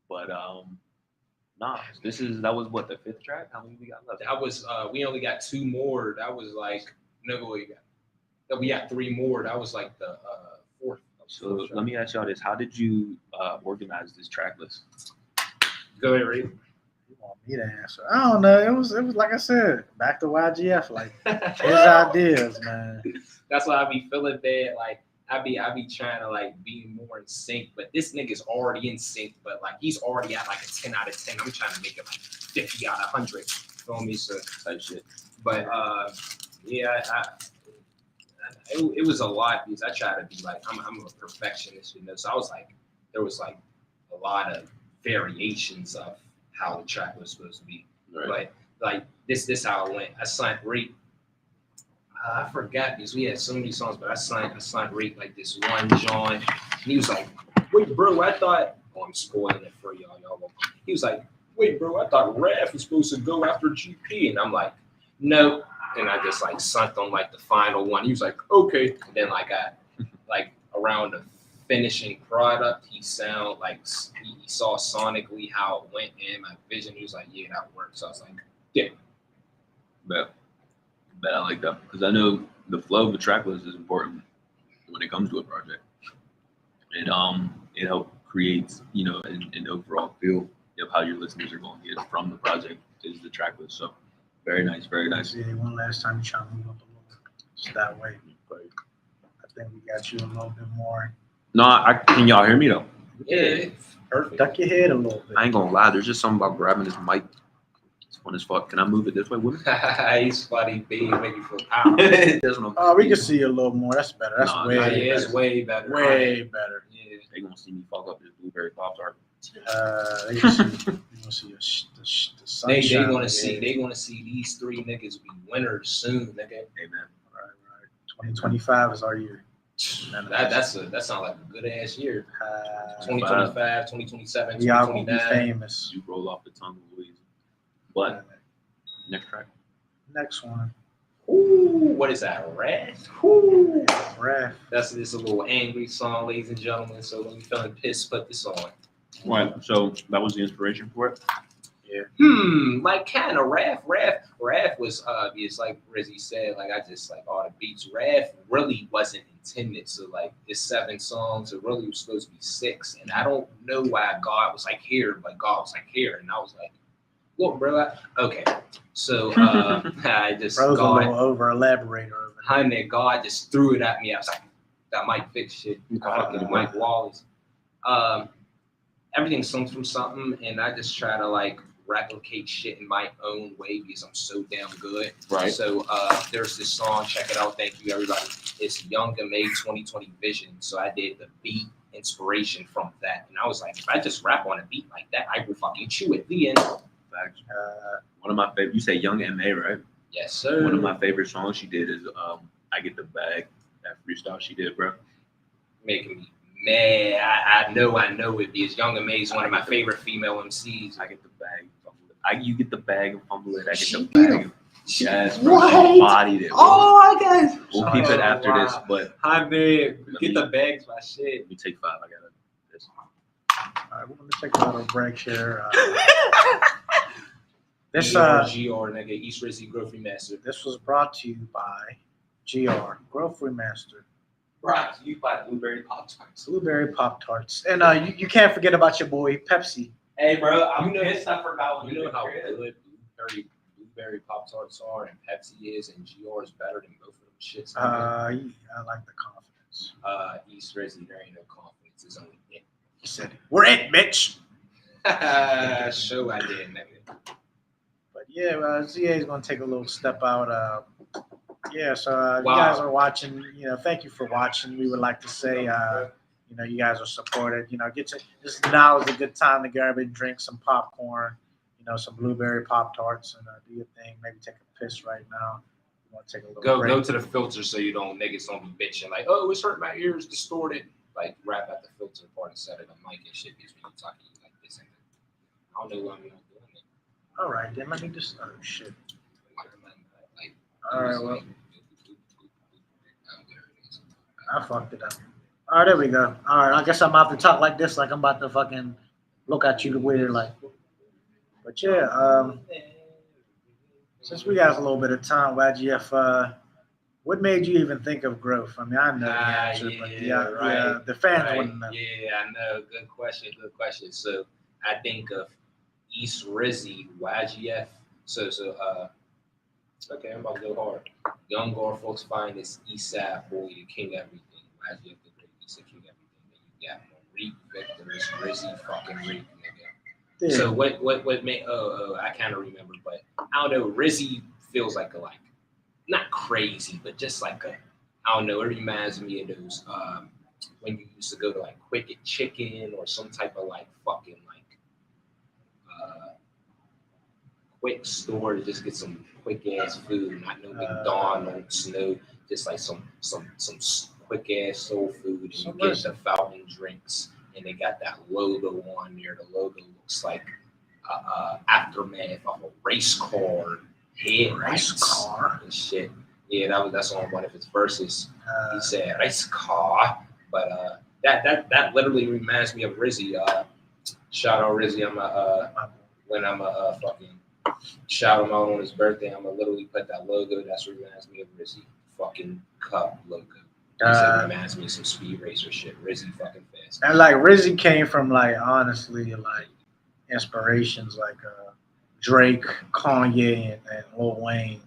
But nah, that was what, the fifth track? How many we got left? That was we only got two more. That was like we got three more. That was like the fourth. So let me ask y'all this: how did you organize this track list? Go ahead, Reed. You want me to answer? I don't know. It was like I said, back to YGF. Like his ideas, man. That's why I be feeling bad. Like I be trying to like be more in sync, but this nigga's already in sync. But like he's already at like a 10 out of 10. I'm trying to make it like 50 out of 100. Feel me? So Type shit. But yeah, it was a lot because I try to be like I'm a perfectionist, you know. So I was like, there was like a lot of variations of how the track was supposed to be. Right. But like this how it went. I signed Reik. I forgot because we had so many songs, but I signed Reik like this one John. And he was like, "Wait, bro, I thought." Oh, I'm spoiling it for y'all. Won't. He was like, "Wait, bro, I thought Raph was supposed to go after GP," and I'm like, "No." And I just like sent on like the final one. He was like, "Okay." And then like around the finishing product, he sound like he saw sonically how it went in my vision. He was like, "Yeah, that works." So I was like, "Yeah." Bet I like that because I know the flow of the track list is important when it comes to a project. It helps create an overall feel of how your listeners are going to get from the project is the track list. So very nice, very nice. Yeah, one last time you try to move up a little bit. Just that way. I think we got you a little bit more. No, can y'all hear me though? Yeah, perfect. Duck your head a little bit. I ain't gonna lie. There's just something about grabbing this mic Fun as fuck. Can I move it this way with me? He's funny, B, make you feel powerful. There's no. Oh, we can see you a little more. That's better. That's Nah, way, Yeah, it's better. way better. Way better. Yeah. They gonna see me fuck up this blueberry pop tart. They can see, you gonna see the They sunshine. want to see these three niggas be winners soon, nigga. Amen. Right. 2025 is our year. That sounds like a good ass year. 2025, 2027, We all gonna be 2029. famous. You roll off the tongue, Louise. But next track. Next one, Ooh, what is that? Wrath? Ooh. Ref. That's this a little angry song, ladies and gentlemen. So when you feeling pissed, put this on. Right. So that was the inspiration for it. Like kind of Wrath was it's like Rezy said, like I just like all the beats. Wrath really wasn't intended to like it's 7 songs. It really was supposed to be 6, and I don't know why God was like here, but God was like here, and I was like, look, bro. Okay, so I just Bro's a God, little over elaborator. honey, God just threw it at me. I was like, that might fix shit. Fucking Mike Wallace. Everything comes from something, and I just try to like replicate shit in my own way because I'm so damn good. Right. So there's this song, check it out. Thank you, everybody. It's Young and May 2020 Vision. So I did the beat inspiration from that, and I was like, if I just rap on a beat like that, I will fucking chew it. The end. Facts. One of my favorite. You say Young M.A., right? Yes, sir. One of my favorite songs she did is "I Get the Bag." That freestyle she did, bro. Making me mad. I know it because Young and May is one of my favorite female MCs. I get the bag. You get the bag and fumble it. I get the She bag. Yes, bro. What? She bodied it. Bro. Oh, I guess. We'll keep it after wow. this, but Hi, babe. Get the bags, my shit. let me take 5. I got this. All right, we're gonna take a little break here. This GR, nigga, East Rezy Growth Remastered. this was brought to you by GR Growth Remastered. Brought to you by Blueberry Pop Tarts. Blueberry Pop Tarts, and you can't forget about your boy Pepsi. Hey, bro, I'm You know- pissed. I forgot what You know how crib. good Blueberry Pop Tarts are, and Pepsi is, and GR is better than both of them shits. nigga. I like the confidence. East Rezy, there ain't no confidence. It's only it. He said, "We're it, bitch." Show I did, nigga. But yeah, ZA is gonna take a little step out. Yeah, so Wow. you guys are watching. Thank you for watching. We would like to say, you guys are supported. This now is a good time to grab and drink some popcorn. Some blueberry Pop Tarts and do your thing. Maybe take a piss right now. You want to take a little Go break. to the filter so niggas don't be bitching like, oh, it's hurt my ears, distorted. Like rap at the filter part instead of the mic and shit because when you talking like this and I don't know why I'm not doing it. All right, then let me just. Oh shit. Like, All right, well, I fucked it up. All right, there we go. All right, I guess I'm about to talk like this, like I'm about to fucking look at you weird, like. But yeah, since we got a little bit of time, YGF, what made you even think of growth? I mean, I know the answer, but right. the fans Right. wouldn't know. Yeah, I know. Good question. So I think of East Rezy, YGF. So okay, I'm about to go hard. Young Gar folks find this East Side boy, the king everything. YGF, the great East Side king everything. Then you got Reik, Victor's Rezy, fucking Reik, nigga. Yeah. So what made? I kind of remember, but I don't know. Rezy feels like a not crazy, but just like I don't know. It reminds me of those when you used to go to like Quick Chicken or some type of like fucking quick store to just get some quick ass food, not no McDonald's, no, just like some quick ass soul food. And you get the fountain drinks, and they got that logo on there. The logo looks like aftermath of a race car, Race car. and shit. Yeah, that's on one of his verses. He said race car, but that literally reminds me of Rezy. Shout out Rezy. When I'm a fucking shout him out on his birthday, I'm gonna literally put that logo. That's what reminds me of Rezy. Fucking cup logo. It reminds me of some speed racer shit. Rezy fucking fast. And like Rezy came from honestly inspirations like Drake, Kanye, and Lil Wayne.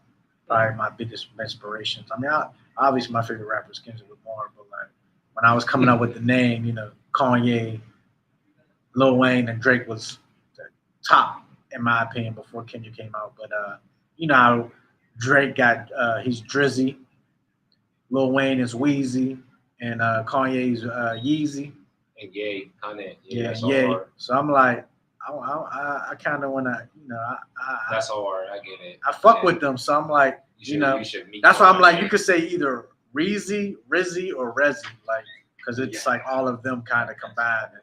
Probably my biggest inspirations. I mean, obviously my favorite rapper is Kendrick Lamar, but when I was coming up with the name, Kanye, Lil Wayne, and Drake was the top in my opinion, before Kenya came out. But you know how Drake got he's Drizzy, Lil Wayne is Weezy, and Kanye's Yeezy. And Ye, Kanye. Yeah, That's yeah. hard. So I'm like, I kind of want to, you know, That's hard. I get it. I fuck Yeah. with them. So I'm like, You you know, should meet that's why I'm them like, one you day. could say either Rezy, or Rezy, like, because it's like all of them kind of combined. And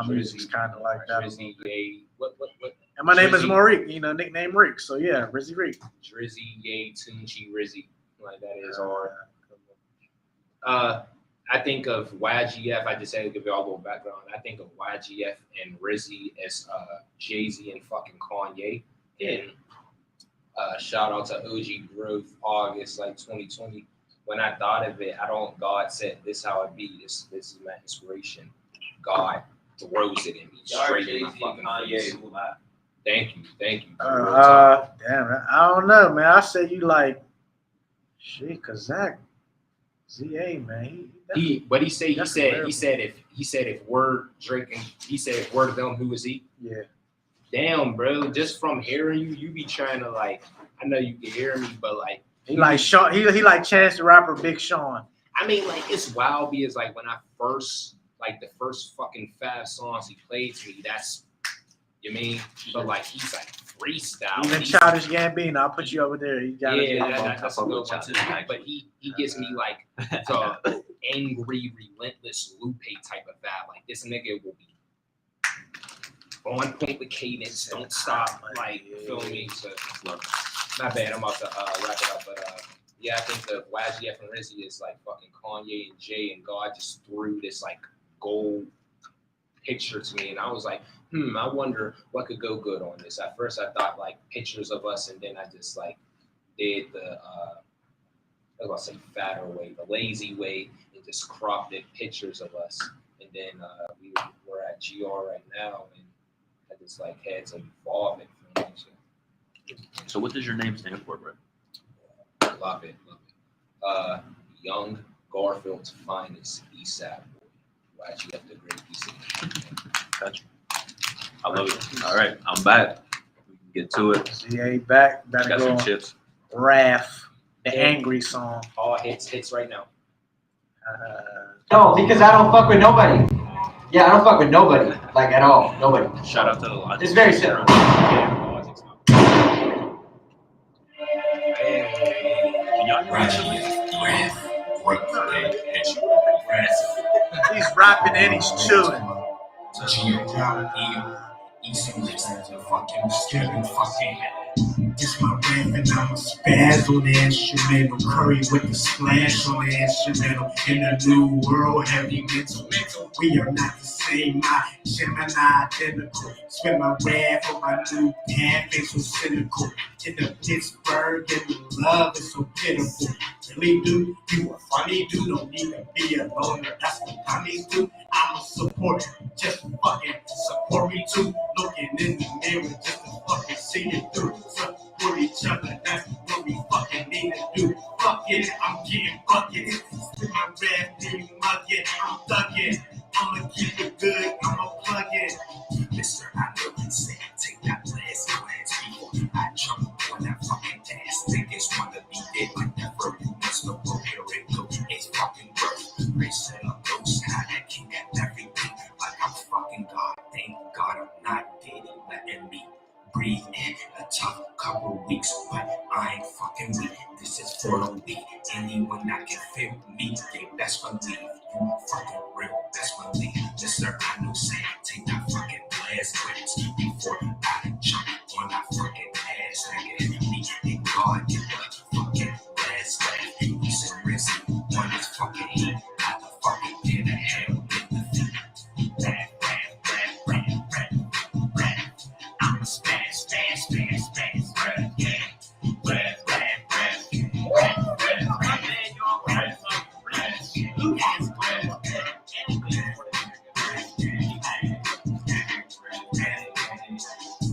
my music's kind of like that. Drizzy, Ye, what? And my name is Drizzy. Morik, you know, nickname Reik. So yeah, Rezy Reik. Drizzy, Ye, Tunchi, Rizzy. Like that is hard. I think of YGF. I just had to give you all a little background. I think of YGF and Rezy as Jay-Z and fucking Kanye. And shout out to OG Growth August like 2020. When I thought of it, God said this how it be. This is my inspiration. God throws it in me straight in my fucking face. Thank you. Real talk. Damn, I don't know, man. I say you like shit, cause Zach ZA, man. He said if we're drinking, he said if we're them, who is he? Yeah. Damn, bro. Just from hearing you be trying to like. I know you can hear me, but like He like Sean. He like Chance the Rapper, Big Sean. I mean, like it's wild because like when I first the first fucking 5 songs he played to me, that's you mean. But like he's like freestyle. Even Childish Gambino, I'll put you over there. He got that's a good one too. But he gives me like the angry, relentless Lupe type of vibe. Like this nigga will be on point with cadence, don't stop. Like you feel me? So not bad. I'm about to wrap it up, but yeah, I think the YGF and Rezy is like fucking Kanye and Jay, and God just threw this like gold picture to me, and I was like, I wonder what could go good on this. At first, I thought like pictures of us, and then I just like did the I was about to say fatter way, the lazy way, and just cropped it pictures of us, and then we're at GR right now, and I just like had to evolve it. So what does your name stand for, bro? Love it. Young Garfield's finest Eastside boy. YGF the great DC. Gotcha. I love it. All right, I'm back. We can get to it. ZA back. Better Got go some on chips. Wrath, the angry song. All hits right now. No, because I don't fuck with nobody. Yeah, I don't fuck with nobody. Like at all. Nobody. Shout out to the Logic. It's very simple. He's rapping and he's chilling. It's my rap and I'm a spaz on the instrumental. Curry with the splash on the instrumental. In a new world, heavy mental. We are not the same, my Gemini identical. Spin my rap for my new path, it's so cynical. In the Pittsburgh and the love is so pitiful. Really do, you a funny dude, don't need to be a loner. That's what dummies do. I'm a supporter, just fucking support me too. Looking in the mirror just to fucking see it through. Support each other, that's what we fucking need to do. Fuck it, I'm getting bucket. Spin my rap, getting mugget, I'm thugging. I'ma keep it good, I'ma plug it. Mister, I know you say take that last glance before I jump on that fucking ass. Niggas wanna be dead like that verb. Must know where it go. It's fucking worth. Race and I'm ghost, how that king at everything. Like I'm fucking God. Thank God I'm not dead. Letting me breathe in a tough couple weeks, but I ain't fucking weak. This is for the weak. Anyone that can feel me, they best believe. You fucking real best believe. Mister, I know say take that fucking blast glance before I jump on that fucking ass. Nigga, me and God get the fucking blast laugh. He's a Rezy on his fucking heat. I the fucking did a hell with the feet. Rap. I'm a spaz, rap, yeah. Rap.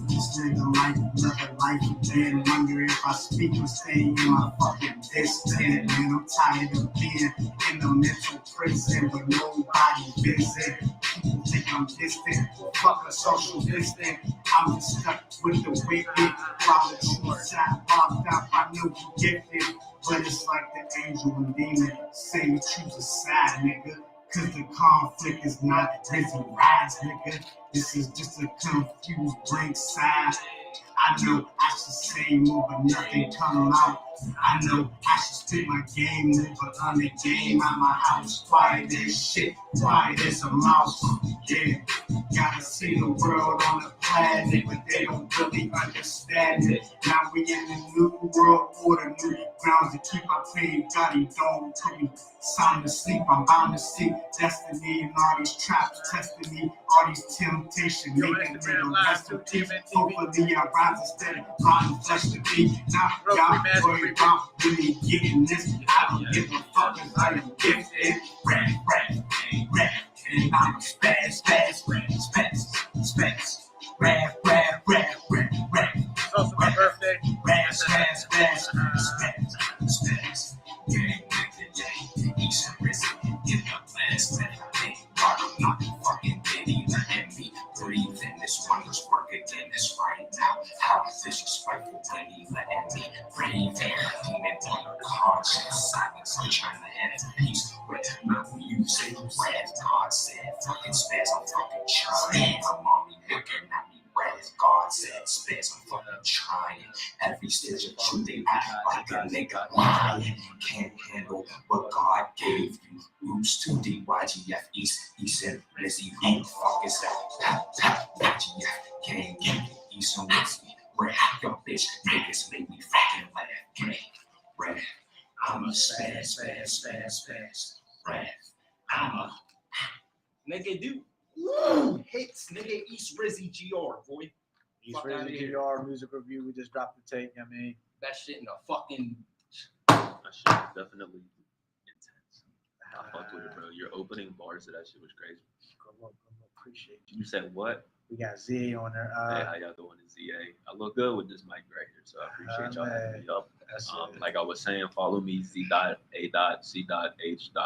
This nigga life, another life again. Wonder if I speak and stay in my fucking distant. Man, I'm tired of being in a mental prison with nobody visit. People think I'm distant. Fuck a social distance. I'm just stuck with the wicked. While the truth side bombed out, I know you gifted. But it's like the angel and demon. Say you choose a side, nigga. Cause the conflict is not Rezy rise, nigga. This is just a confused blank side. I know I should say more, but nothing come out. I know I should spit my game more, but on the game at my house. Quiet as shit, quiet as a mouse. Yeah, gotta see the world on the planet, but they don't really understand it. Now we in the new world order, new grounds to keep my pain. God, he don't put me sound to sleep. I'm bound to see destiny and all these traps testing me, all these temptations making me the rest of peace. Hopefully I rise instead of rotten flesh to be. Now y'all worry about really getting this. I don't give a fuck 'cause I am gifted. Rap, and I'm a spaz. Rap. It's also my birthday. Spaz. Gang, East Rezy, get my plans left. I'm not fucking Diddy, letting me breathe in this wondrous work again. It's right now. How disrespectful when he letting me breathe in. Demon on the conscience, silence. I'm trying to have peace with my music. As God said, fucking spaz, I'm fucking trying. My mommy looking at me. As God said, spaz, I'm fucking trying. Every stitch of truth, they act like a nigga lying. Can't handle what God gave you. Oops, 2D, YGF, East and Rezy. Who the fuck is that? YGF, can't get it. East and Rezy. Where your bitch niggas make me fucking laugh. Gang, rap. I'm a spaz. Rap. I'm a Nigga, dude. Woo! Hits, nigga. East Rezy GR, boy. East Fuck outta Rezy here. GR music review. We just dropped the tape. I mean, That shit in the fucking. That shit was definitely intense. I fucked with it, bro. Your opening bars to that shit was crazy. appreciate you. You said what? We got Z on there. Hey, how y'all doing? It's ZA. I look good with this mic right here, so I appreciate y'all having me up. That's Like I was saying, follow me Z.A.C.H.M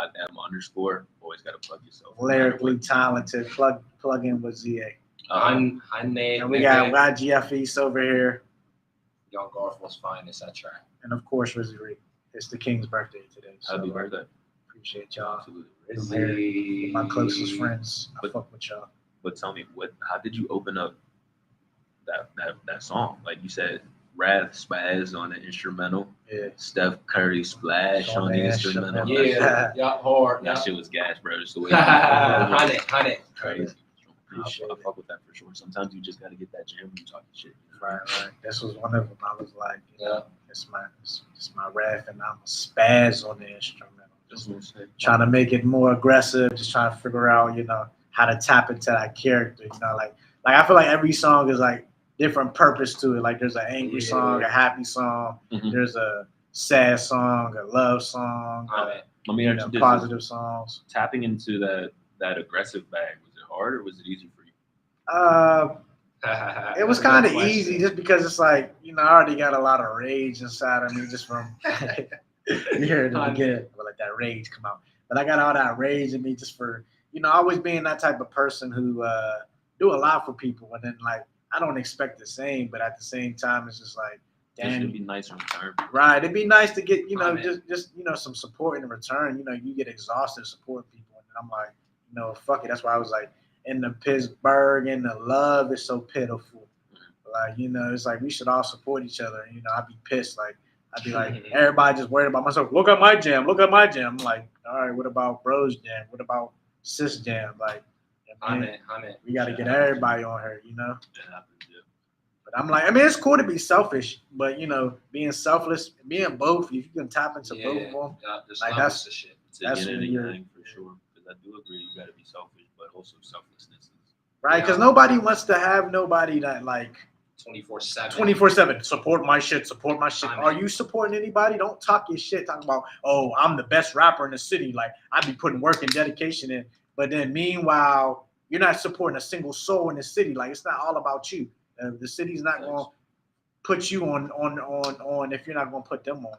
_ Always gotta plug yourself. lyrically talented. Plug in with ZA. I'm And we got YGF East over here, Young Garfield's finest. I try. and of course Rezy Reik. It's the King's birthday today. So Happy birthday. appreciate y'all. Absolutely. My closest friends. I But- fuck with y'all. But tell me, how did you open up that song? Like you said, Wrath Spaz on the instrumental, Yeah. Steph Curry Splash on the instrumental. Yeah, hard. That shit was gas, bro. Just the way Honey. crazy. Appreciate I fuck with that for sure. Sometimes you just gotta get that jam when you talking shit. Right. This was one of them. I was like, Yeah. it's my rap, and I'm a spaz on the instrumental. Just want to say, Trying to make it more aggressive, just trying to figure out, how to tap into that character. Like I feel like every song is like different purpose to it. Like there's an angry song, a happy song, Mhm. there's a sad song, a love song, Let me ask you this: positive songs. tapping into that aggressive bag, was it hard or was it easy for you? It was kind of easy just because it's like, I already got a lot of rage inside of me just from you hear it again, but like that rage come out. But I got all that rage in me just for, always being that type of person who do a lot for people. And then like, I don't expect the same, but at the same time, it's just like, It should damn. be nice in return. Right. It'd be nice to get, Right, just some support in return. You get exhausted supporting people. And I'm like, fuck it. That's why I was like, in the Pittsburgh and the love is so pitiful. Like, it's like we should all support each other. I'd be pissed. Like, I'd be like, everybody just worried about myself. Look at my jam. I'm like, all right, what about Bro's jam? What about Sis jam? Like, we got to get everybody on her, It happens, yeah. But I'm like, it's cool to be selfish, but being selfless, being both, if you can tap into both of them, like that's the shit. It's a That's yin and when a you're- yang for sure. Because I do agree, you gotta be selfish, but also selflessness is right. Because nobody wants to have nobody that like 24/7. 24/7 support my shit. I mean- Are you supporting anybody? Don't talk your shit. Talk about, oh, I'm the best rapper in the city. Like I be putting work and dedication in, but then meanwhile, you're not supporting a single soul in the city. Like it's not all about you. The city's not going to put you on if you're not going to put them on.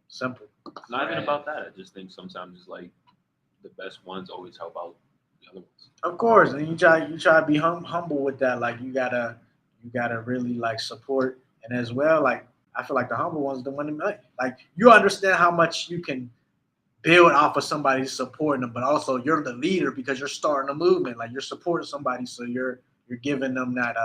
Simple. not even Right. about that. I just think sometimes it's like the best ones always help out the other ones. Of course, and you try to be humble with that. Like you gotta really like support, and as well, like I feel like the humble ones, the one that like you understand how much you can build off of somebody supporting them, but also you're the leader because you're starting a movement. Like you're supporting somebody, so you're giving them that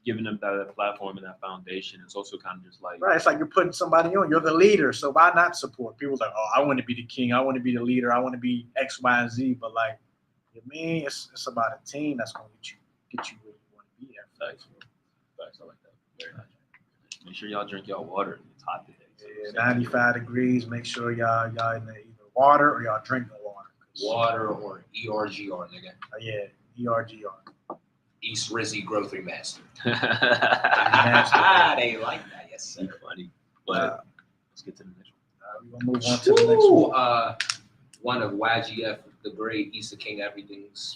Giving them that platform and that foundation. It's also kind of just like right. It's like you're putting somebody on. You're the leader, so why not support? People's like, oh, I want to be the king. I want to be the leader. I want to be X, Y, and Z. But like, you mean it's about a team that's gonna get you where you want to be at. facts. Facts. I like that. Very nice. Make sure y'all drink y'all water. It's hot today. So Yeah, 95 degrees. Make sure y'all in the either water or y'all drink the water. Water or ERGR, nigga. Yeah, ERGR. East Rezy Growth Remastered. They like that, yes sir. Funny, but let's get to the next We're gonna move on to the next one. One of YGF, the great Easter King, everything's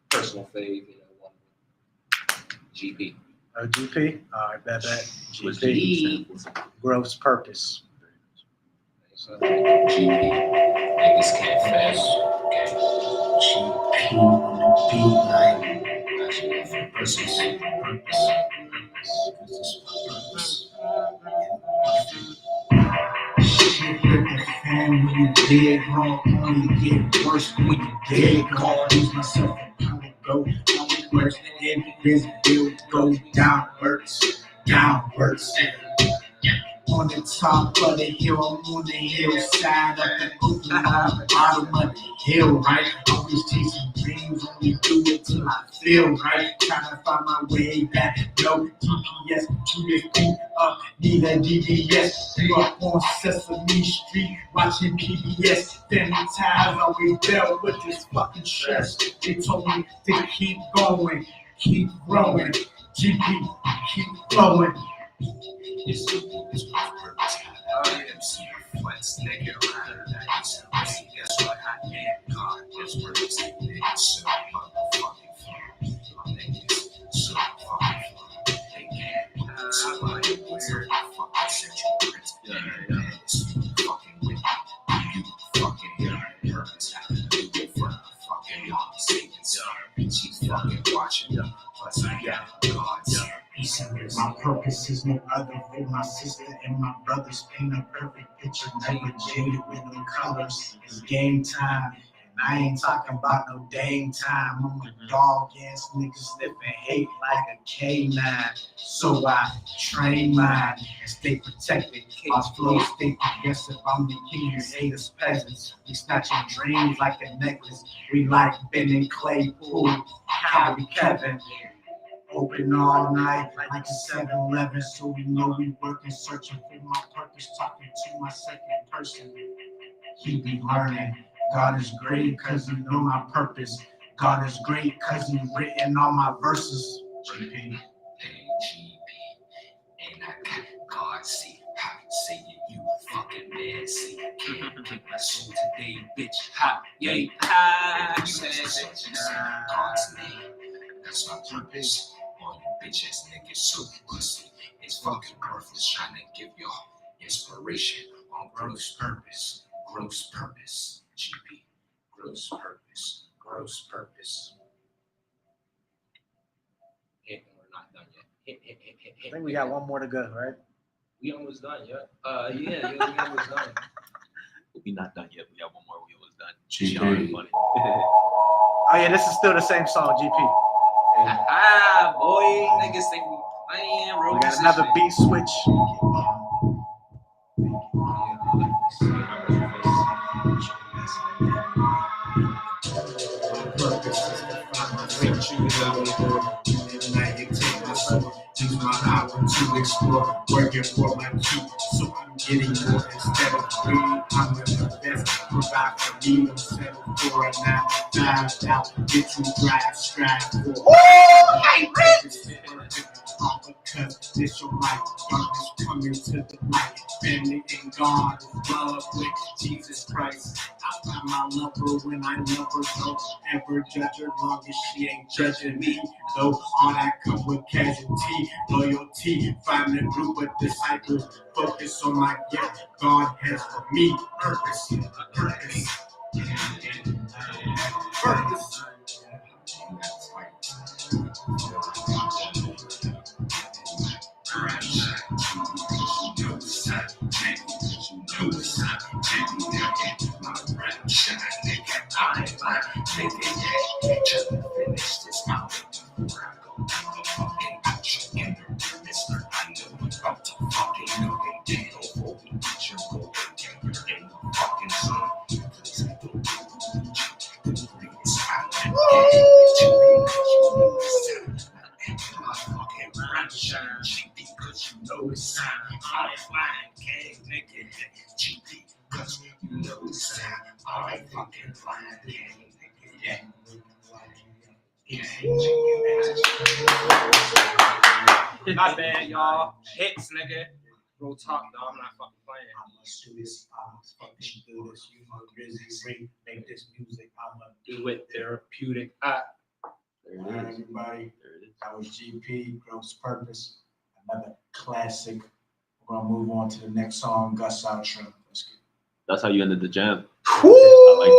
personal fave, one of them. GP. GP. All right, bet. one. GP. Growth's purpose. GP. Niggas can't fast. GP on the beat like YGF purpose. Shit hit the fan when you dead wrong, only get worse when you dead gone. Lose myself and how it go, how it works, and this bill go downwards. On the top of the hill, I'm on the hillside up the open on the bottom of the hill, right? Always chasing dreams, only do it till I feel right. Trying to find my way back, no GPS to the feet up, need a DBS. Grew up on Sesame Street, watching PBS. Family ties always dealt with this fucking stress. They told me to keep going, keep growing. GP, keep flowing. It's my purpose. I am see flex, nigga, right? I used to see, guess what? I am God. This purpose, nigga, so motherfucking fun. My niggas, so fucking fun. They can't. Somebody where the fuck I sent you prints. And it's fucking with me. You fucking hear my purpose. I do it for the fucking y'all savings. She's fucking watching. Plus, I got God's. My purpose is no other for my sister and my brothers. Paint a perfect picture, never jaded with no colors. It's game time, and I ain't talking about no dang time. I'm a dog ass nigga sniffing hate like a K9. So I train mine and stay protected. My flow stay progressive. I'm the king, you haters peasants. We snatching dreams like a necklace. We like Ben and Claypool, Kyrie Kevin. Open all night like a 7-Eleven, so we know we working, searching for my purpose, talking to my second person. He be learning. God is great cause he know my purpose. God is great cause he written all my verses. GP. Hey, GP. And I got God, see how you say it, you fucking man, see. Can't get my soul today, bitch. Ha, yay, ha. You said God's name. That's my purpose. All you bitch ass niggas so pussy. It's fucking worthless trying to give y'all inspiration on Growth's purpose. Growth's purpose. GP. Growth's purpose. Growth's purpose. We're not done yet. I think we got one more to go, right? We almost done, yeah. Yeah, we almost done. We not done yet. We got one more. We almost done. GP. Funny. Oh yeah, this is still the same song, GP. Boy, niggas think we playing real We got another beat switch. Use my hour to explore, working for my key, so I'm getting more instead of greed. I'm the best, provide for me, don't settle for a 9-5 out, get you drive, strive for. Because this your life, darkness coming to the light. Family and God is love with Jesus Christ. I find my lover when I love her, don't ever judge her, long as she ain't judging me. Though all that comes with casualty, loyalty, find a group of disciples, focus on my gift God has for me. Purpose, purpose, purpose. Just finish this album before I go down the fucking outro. In the Mr. I know what's about to fucking go down. Before we reach your goal, you're in the fucking zone. Please I don't need you to bring this out and get my fucking rhyme shine cheap because you know it's sound. I flying gang nigga GP because you know it's sound. I fucking flying gang nigga. My bad, y'all. Hits, nigga. Real talk, dog. I'm not fucking playing. I must do this. I must fucking do this. You know, Rezy, make this music. I'm gonna Do it therapeutic. There it All right, is. everybody. There it is. That was GP, Growth's Purpose. Another classic. We're gonna move on to the next song, Gus outro. Let's get That's how you ended the jam. Woo! I like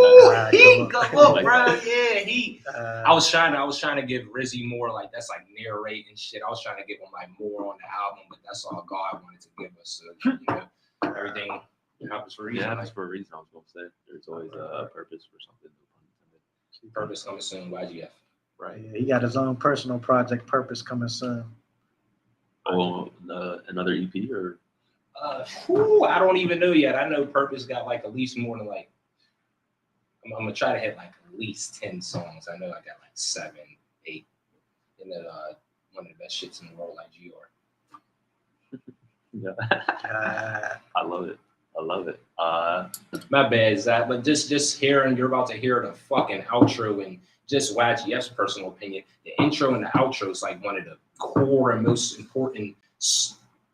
that. He Good go, one. look, I like bro. that. Yeah, he. it. I was trying to give Rezy more like that's like narrating shit. I was trying to give him like more on the album, but that's all God wanted to give us. So you know, everything happens for a reason. Yeah, Like, that's for a reason. I was going to say there's always a purpose for something. purpose coming soon. YGF. Right. Yeah, he got his own personal project, Purpose, coming soon. Oh, another EP or I don't even know yet. I know Purpose got like at least more than like. I'm gonna try to hit like at least 10 songs. I know I got like 7, 8, and then one of the best shits in the world, like GR. yeah. I love it. I love it. My bad, Zach, but just hearing, you're about to hear the fucking outro and just YGF's personal opinion. The intro and the outro is like one of the core and most important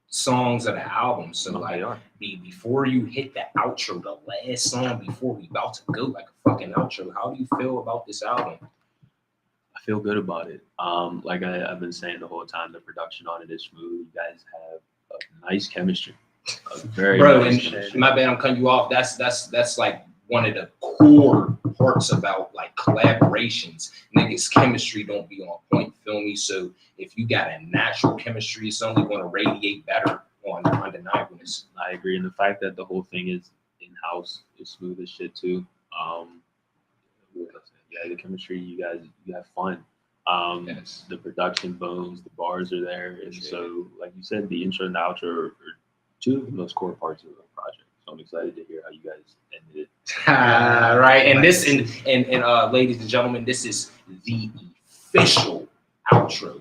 songs of the album. So like, before you hit the outro, the last song before we about to go like a fucking outro, how do you feel about this album? I feel good about it. Like I've been saying the whole time, the production on it is smooth. You guys have a nice chemistry. A very Bro, nice and chemistry. my bad, I'm cutting you off. That's like one of the core parts about like collaborations. Niggas' chemistry don't be on point, feel me? So if you got a natural chemistry, it's only going to radiate better on undeniableness. I agree. And the fact that the whole thing is in-house is smooth as shit too. Yeah, the chemistry, you have fun. Yes. The production bones, the bars are there. And so, like you said, the intro and the outro are two of the most core parts of the project. So I'm excited to hear how you guys ended it. Right. And this and ladies and gentlemen, this is the official outro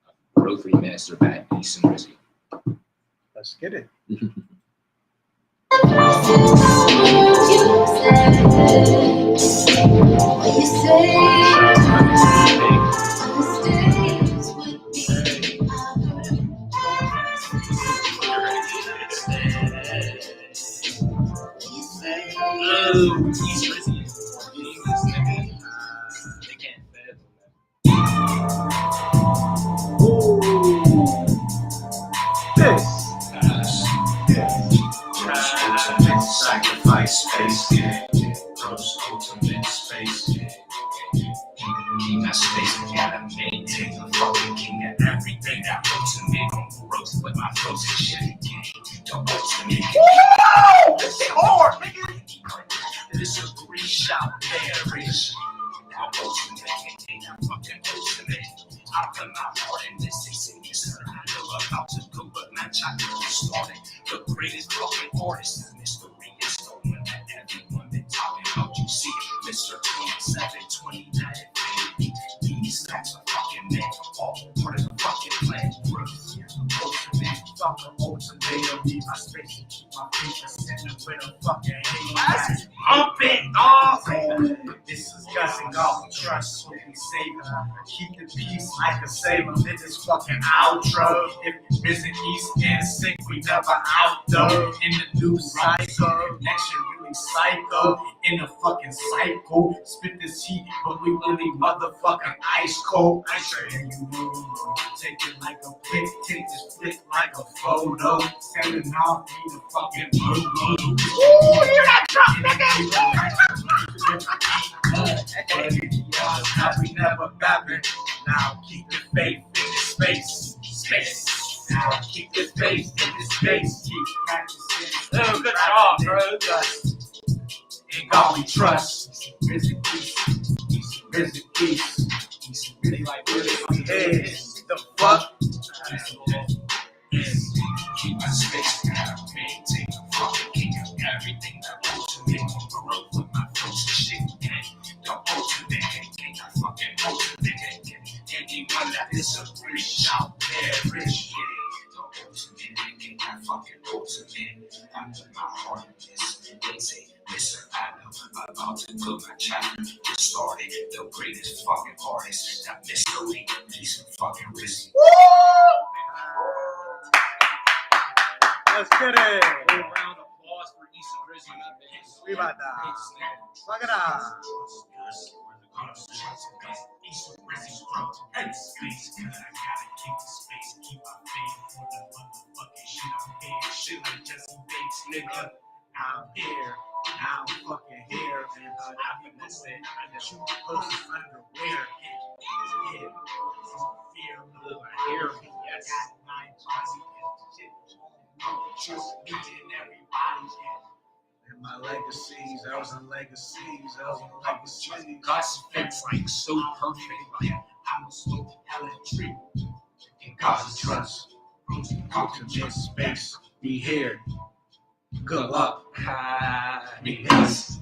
of GROWTH Remastered by East and Rezy. Let's get it. Sacrifice space, yeah. Gross ultimate space, yeah. King of space, gotta maintain the fucking king of everything. That ultimate on growth with my frozen shit. The ultimate. This is a great shot there, rich. That ultimate, that fucking ultimate. I put my heart in this, they say you sir. I know about to go, but man, I never started. The greatest fucking artist is mystery. It's the one that everyone been talking about. You see, Mr. 27, 29, baby. These stacks are fucking men, all part of the fucking plan. Growth, ultimate, fucking ultimate. Leave my space and keep my feet sitting with a fucking hate. Up it off. This is Gus and God we trust, so we save them. Keep the peace like a saver. This fucking outro. If you visit East and Sync, we never out though. In the new cycle, next year really psycho. In a fucking cycle, spit this heat, but we really motherfucking ice cold. I sure hear you know. Take it like a pic, take this flick like a photo. Standing off, need a fucking photo. Ooh, hear that drop, nigga! Now we never babbing. Now keep the faith in this space. Space. Now keep the faith in this space. Keep practicing. Oh, good job, bro. In God we trust. Rezy, Rezy peace. Really like really. Hey, the fuck? Keep my space, maintain the fucking king of everything that wants to make me grow with my flows and shit. Don't ultimate, can't I fucking ultimate. Anyone that disagrees shall perish. Don't ultimate, can't I fucking ultimate. After my heart is, they say, listen, I know I'm about to put my chapter to start it. The greatest fucking artist, that mystery, he's fucking Rezy. Let's get it. Round of applause for East and Rezy. We about to. Fuck it up. I'm here. I'm fucking here. And I think that's it. I just shoot the post underwear. Yeah. Fear me. Yes. And my legacies, those are legacies, those are legacies. God's fits like so perfect. Like, I'm a slow hella tree. In God's trust, ultimate space, be here. Good luck. Because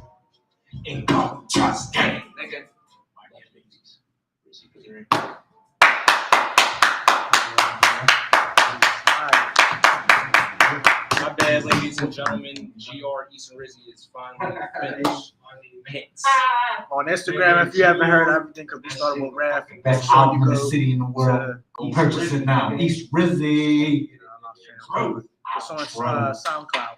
in God trust gang. nigga. My bad, ladies and gentlemen. GR East and Rezy is finally finished. Hits. On Instagram, if you haven't heard everything, because we started with rap. Best album in the city in the world. Go purchase it now. East Rezy. It's on SoundCloud.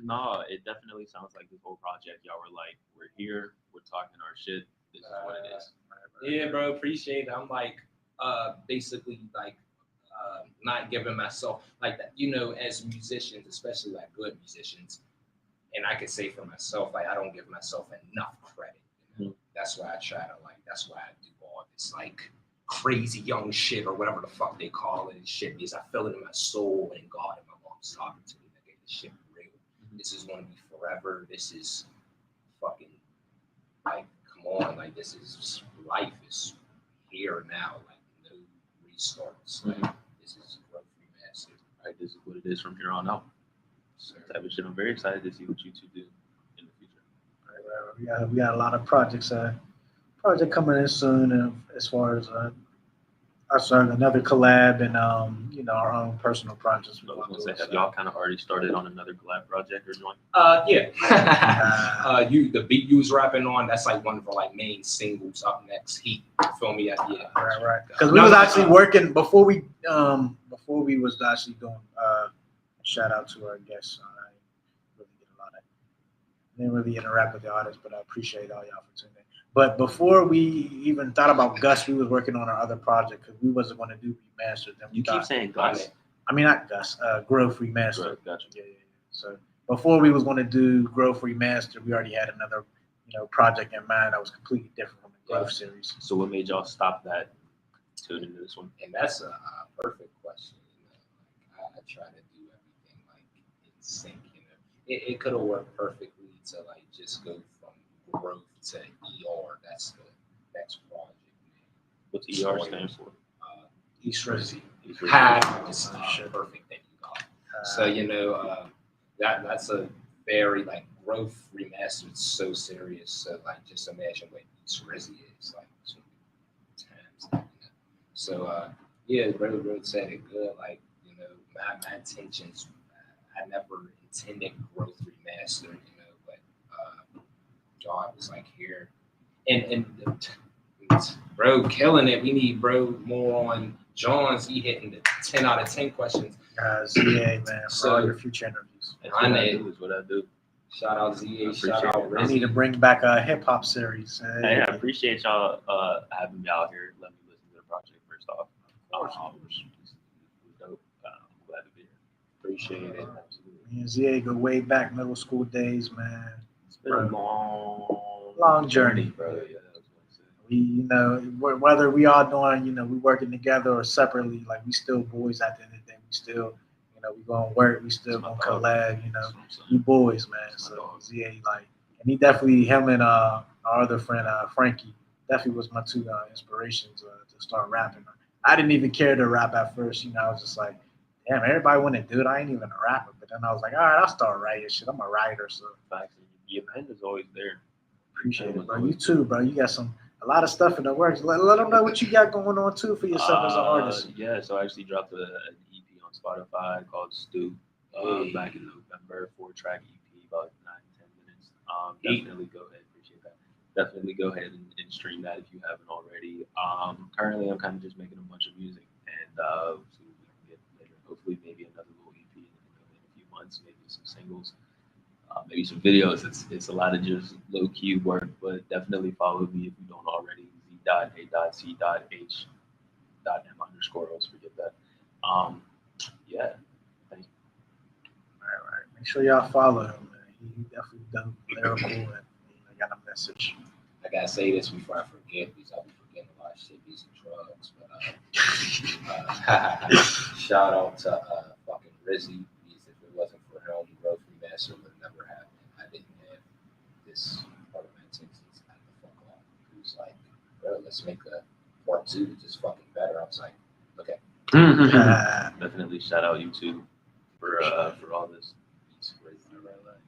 No, it definitely sounds like this whole project. Y'all were like, we're here, we're talking our shit. This is what it is. Yeah, bro, appreciate it. I'm like, basically like, not giving myself like that. You know, as musicians, especially like good musicians, and I could say for myself, like I don't give myself enough credit. You know? That's why I try to like. That's why I do all this like crazy young shit or whatever the fuck they call it and shit because I feel it in my soul and God and my mom's talking to me. Like, this shit real. This is gonna be forever. This is fucking like, come on, like this is life is here now. Like no restarts. Like this is GROWTH Remastered. Right, this is what it is from here on out. So type of shit. I'm very excited to see what you two do in the future. We got a lot of projects coming in soon, and as far as another collab and our own personal projects. So I was gonna say, have y'all kind of already started on another collab project or joint? Yeah. The beat you was rapping on, that's like one of our like main singles up next. Heat. You feel me? Yeah. Right. Because we was actually working before we was actually doing shout out to our guests. I didn't really interact with the artists, but I appreciate all y'all for tuning in. But before we even thought about Gus, we was working on our other project because we wasn't going to do Remastered. Then You keep saying Gus. I mean, not Gus. GROWTH Remastered. Gotcha. Yeah. So before we was going to do GROWTH Remastered, we already had another, project in mind that was completely different from the GROWTH series. So what made y'all stop that, tune into this one? And that's a perfect question. I try to do everything like in sync. It could have worked perfectly to like just go from GROWTH to ER. That's the next project. What's ER stand for? East Rezy. It's perfect. Thank you, God. So that's a very like GROWTH Remastered. So serious. So like just imagine what East Rezy is like. Times. So Brother said it good. Like my intentions. I never intended GROWTH Remastered. But God was like here, and bro killing it. We need bro more on John's. He hitting the 10 out of 10 questions. ZA, man, for all your future interviews. That's what I do. Shout out ZA. Shout out Rezy. I need to bring back a hip hop series. Hey, I appreciate y'all having me out here. Let me listen to the project first off. Dope. I'm glad to be here. Appreciate it. Me and ZA go way back, middle school days, man. It's been a long journey, bro. Yeah, that's what We, whether we all doing, we working together or separately, like we still boys at the end of the day. We still, we gonna work. We still gonna collab. We boys, man. So ZA, like, and he definitely him and our other friend Frankie. Definitely was my two inspirations to start rapping. I didn't even care to rap at first. You know, I was just like, damn, everybody want to do it. I ain't even a rapper. But then I was like, all right, I'll start writing shit. I'm a writer, so Facts. Your pen is always there. appreciate it, bro. You too, bro. You got a lot of stuff in the works. Let them know what you got going on too for yourself as an artist. Yeah, so I actually dropped an EP on Spotify called Stu back in November, 4-track EP, about 9-10 minutes. Definitely go ahead, appreciate that. Definitely go ahead and stream that if you haven't already. Currently, I'm kind of just making a bunch of music, and so we can get later. Hopefully, maybe another little EP in a few months, maybe some singles. Maybe some videos. It's a lot of just low key work, but definitely follow me if you don't already. Z.A.C.H.M_. Always forget that. Yeah. Thank you. Right. Make sure y'all follow him, man. He definitely done lyrical and I got a message. I gotta say this before I forget because I'll be forgetting a lot of shit, these drugs. But shout out to fucking Rezy. Because if it wasn't for him, GROWTH Remastered would never happen. I didn't have this part of my intentions out the fuck off. He was like, bro, let's make a part 2 just fucking better. I was like, okay. Definitely shout out you too for all this.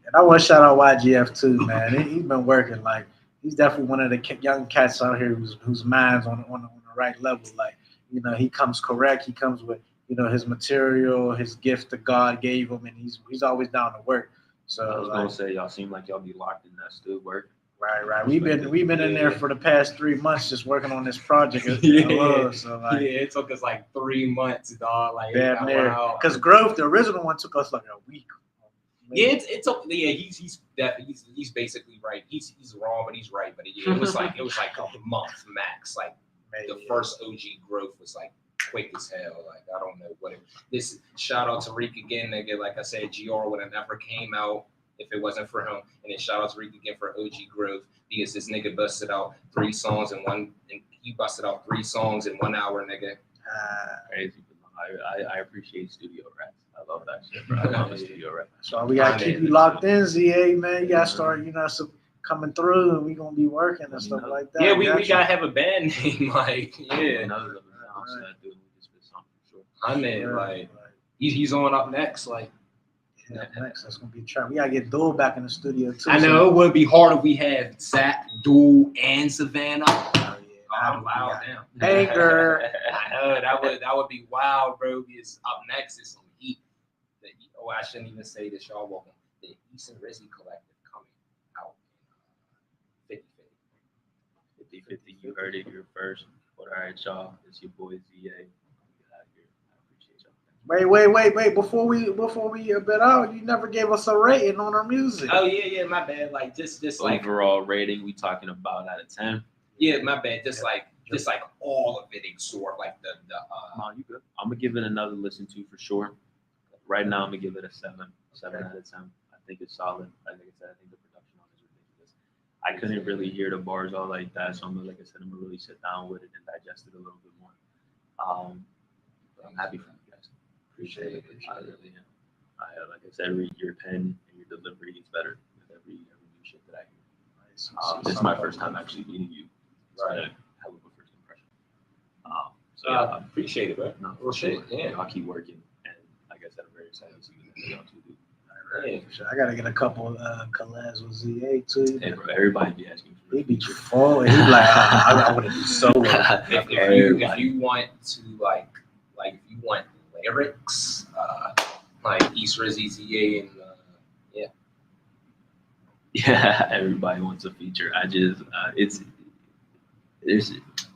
And I want to shout out YGF too, man. He's been working. Like he's definitely one of the young cats out here whose mind's on the right level. Like he comes correct. He comes with his material, his gift that God gave him, and he's always down to work. So I was gonna say y'all seem like y'all be locked in that still work. Right. We've been in there for the past 3 months just working on this project. So like, it took us like 3 months, dog. Like damn near. Because GROWTH, the original one, took us like a week. Yeah, he's basically right. He's wrong, but he's right. But it was like a month max. Like the first OG GROWTH was like quick as hell. Like I don't know what it. This shout out to Reik again, nigga. Like I said, GR would have never came out if it wasn't for him. And then shout out to Reik again for OG GROWTH because this nigga busted out 3 songs in 1 hour, nigga. Crazy. I appreciate studio raps. I love that shit, bro. I love studio rap. So we gotta keep you locked in, ZA, man. You gotta start, coming through, and we gonna be working and stuff like that. Yeah, we gotta have a band name, like I mean, like he's on up next, like. Yeah, next that's gonna be a trap. We gotta get Duel back in the studio too. I know it would be hard if we had Zach, Duel, and Savannah. I'm wild now. Anchor. I know that would be wild, bro. Because up next is some heat. I shouldn't even say this. Y'all welcome. The East and Rezy Collective coming out 50-50. You heard it here first. But all right, y'all. It's your boy ZA. Wait! Before we bit out, you never gave us a rating on our music. Oh yeah, my bad. Like just like overall rating, we talking about out of 10. Yeah, my bad. Just like all of it, sort of like the. No, you good. I'm gonna give it another listen to for sure. Right now, I'm gonna give it a 7 out of 10. I think it's solid. Like I said, I think the production on it is ridiculous. I couldn't really hear the bars all like that, so I'm gonna really sit down with it and digest it a little bit more. I'm happy for you guys. Appreciate it. I really am. Like I said, your pen and your delivery is better with every new shit that I hear. This is my first time actually meeting you. Right. Hell of a first impression. So yeah, appreciate it, bro. No, for sure. Yeah, I'll keep working, and like I said, I'm very excited to see what y'all two do. Right. Sure. I gotta get a couple collabs with ZA too. Hey, bro, everybody be asking for it. He be full. He be like, I want to do solo. If you want to like if you want lyrics, like East Rezy ZA and yeah, everybody wants a feature. I just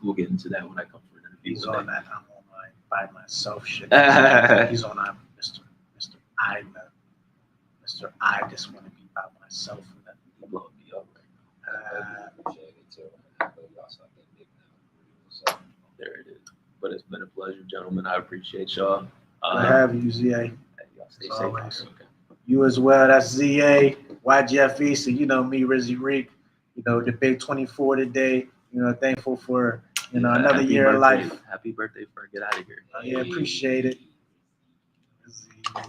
we'll get into that when I come for an interview. He's on that. I'm on my by myself shit. He's on Mr. I just want to be by myself. You blow me up right now. There it is. But it's been a pleasure, gentlemen. I appreciate y'all. Good to have you, ZA. Y'all stay safe. Okay. You as well. That's ZA, YGF East, and me, Rezy Reik. The big 24 today. Thankful for another year of life. Happy birthday for Get Out of Here. Yeah, appreciate it.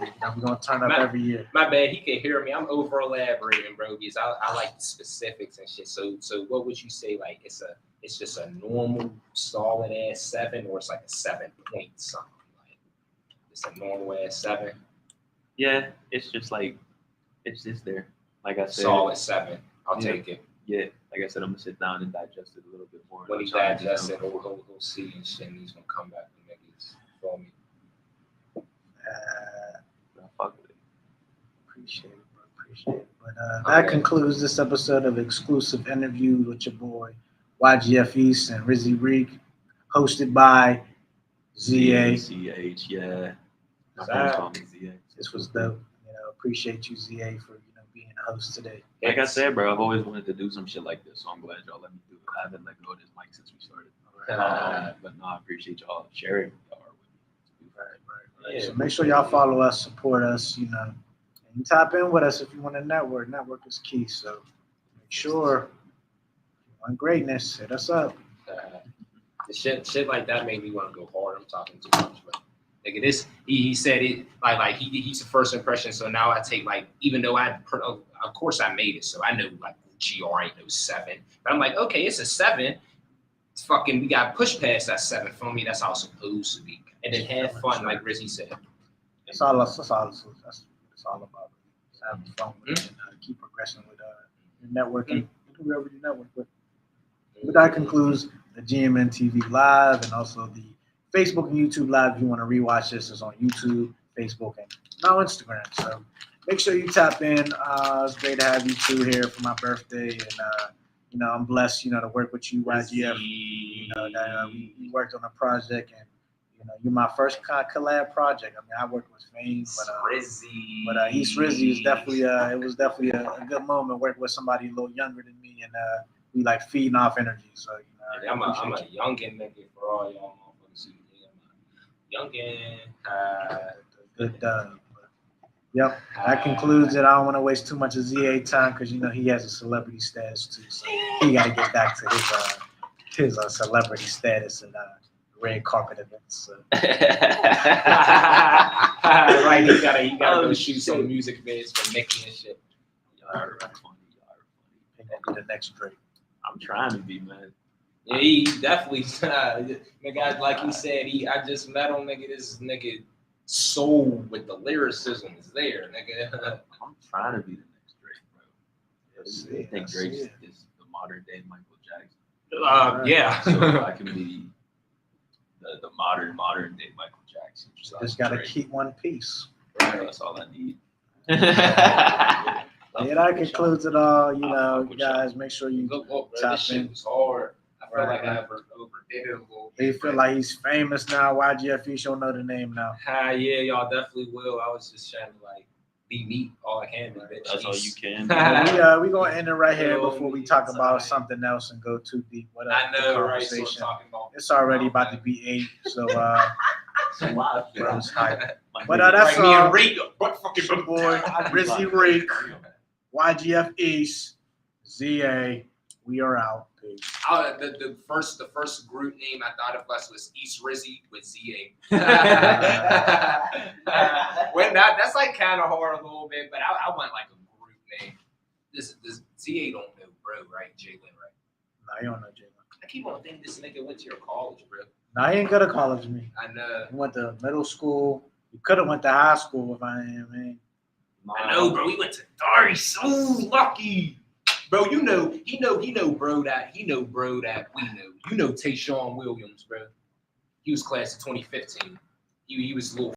We're gonna turn up every year. My bad, he can hear me. I'm over elaborating, bro, because I like the specifics and shit. So what would you say? Like it's just a normal solid ass 7, or it's like a 7 point something? Like it's a normal ass 7. Yeah, it's just like it's just there. Like I said, Solid 7. I'll take it. Yeah, like I said, I'm gonna sit down and digest it a little bit more. When he digests it, he'll see and shit, and he's gonna come back and niggas for me. Fuck with it. Appreciate it, bro. Appreciate it. But that concludes this episode of Exclusive Interview with your boy YGF East and Rezy Reik, hosted by ZA. CH, yeah. My ZA. friends call me ZA. This was dope. Appreciate you, ZA, for being a host today. Like I said, bro, I've always wanted to do some shit like this, so I'm glad y'all let me do it. I haven't let go of this mic since we started. But no, I appreciate y'all sharing y'all with me. Right. Yeah. So make sure y'all follow us, support us, and you tap in with us if you want to network. Network is key. So make sure if you want greatness, hit us up. The shit like that made me want to go hard. I'm talking too much, but nigga, this he said it like he's the first impression. So now I take even though of course I made it, so I know GR ain't no 7, but I'm like, okay, it's a 7. It's fucking, we got pushed past that 7 for me. That's how it's supposed to be, and then have fun, like Rezy said. That's all it's all about. Just having fun with it and keep progressing with your networking, whoever you network with. But that concludes the GMN TV Live and also the Facebook and YouTube Live. If you want to rewatch this, it's on YouTube, Facebook, and now Instagram. So make sure you tap in. It's great to have you two here for my birthday, and I'm blessed, to work with you, YGF. We worked on a project, and you're my first collab project. I mean, I worked with Fame, but East Rezy is definitely it was definitely a good moment working with somebody a little younger than me, and we feeding off energy. So I'm a youngin' nigga for all y'all motherfuckers. Youngin'. Good dub. Yep, that concludes it. I don't want to waste too much of ZA time because he has a celebrity status too, so he got to get back to his celebrity status and red carpet events. So. Right, he gotta go shoot some music vids for Mickey and shit. Y'all are funny. He gonna be the next Drake. I'm trying to be, man. Yeah, he definitely, nigga, like he said, I just met him, nigga. This nigga soul with the lyricism is there, nigga. I'm trying to be the next Drake, bro. I think Drake is the modern day Michael Jackson. Yeah. So I can be the modern day Michael Jackson. Just gotta keep one piece. Right. That's all I need. Yeah, that concludes it all. Guys, make sure you tap This shit in. was hard. I feel like I overdid it a little bit. He feel like he's famous now. YGF, you should know the name now. Yeah, y'all definitely will. I was just trying to be me all I can be, bitch. That's all you can. We gonna end it right here before we talk about something else and go too deep. What I know, right? So conversation. talking about It's already about to be 8, so bro's hype. But like that's me all. and Reik, butt fucking Your boy Rezy Reik, YGF East, ZA. We are out. Peace. The first group name I thought of was East Rezy with ZA. When that's kind of hard a little bit, but I want a group name. This ZA don't know, bro, right? Jalen, right? Nah, you don't know Jalen. I keep on thinking this nigga went to your college, bro. Nah, he ain't go to college with me. I know. He went to middle school. He could have went to high school if I man. I know, bro. We went to Darcy. So lucky. Bro, he know bro that we know. You know Tayshawn Williams, bro. He was class of 2015. He was a little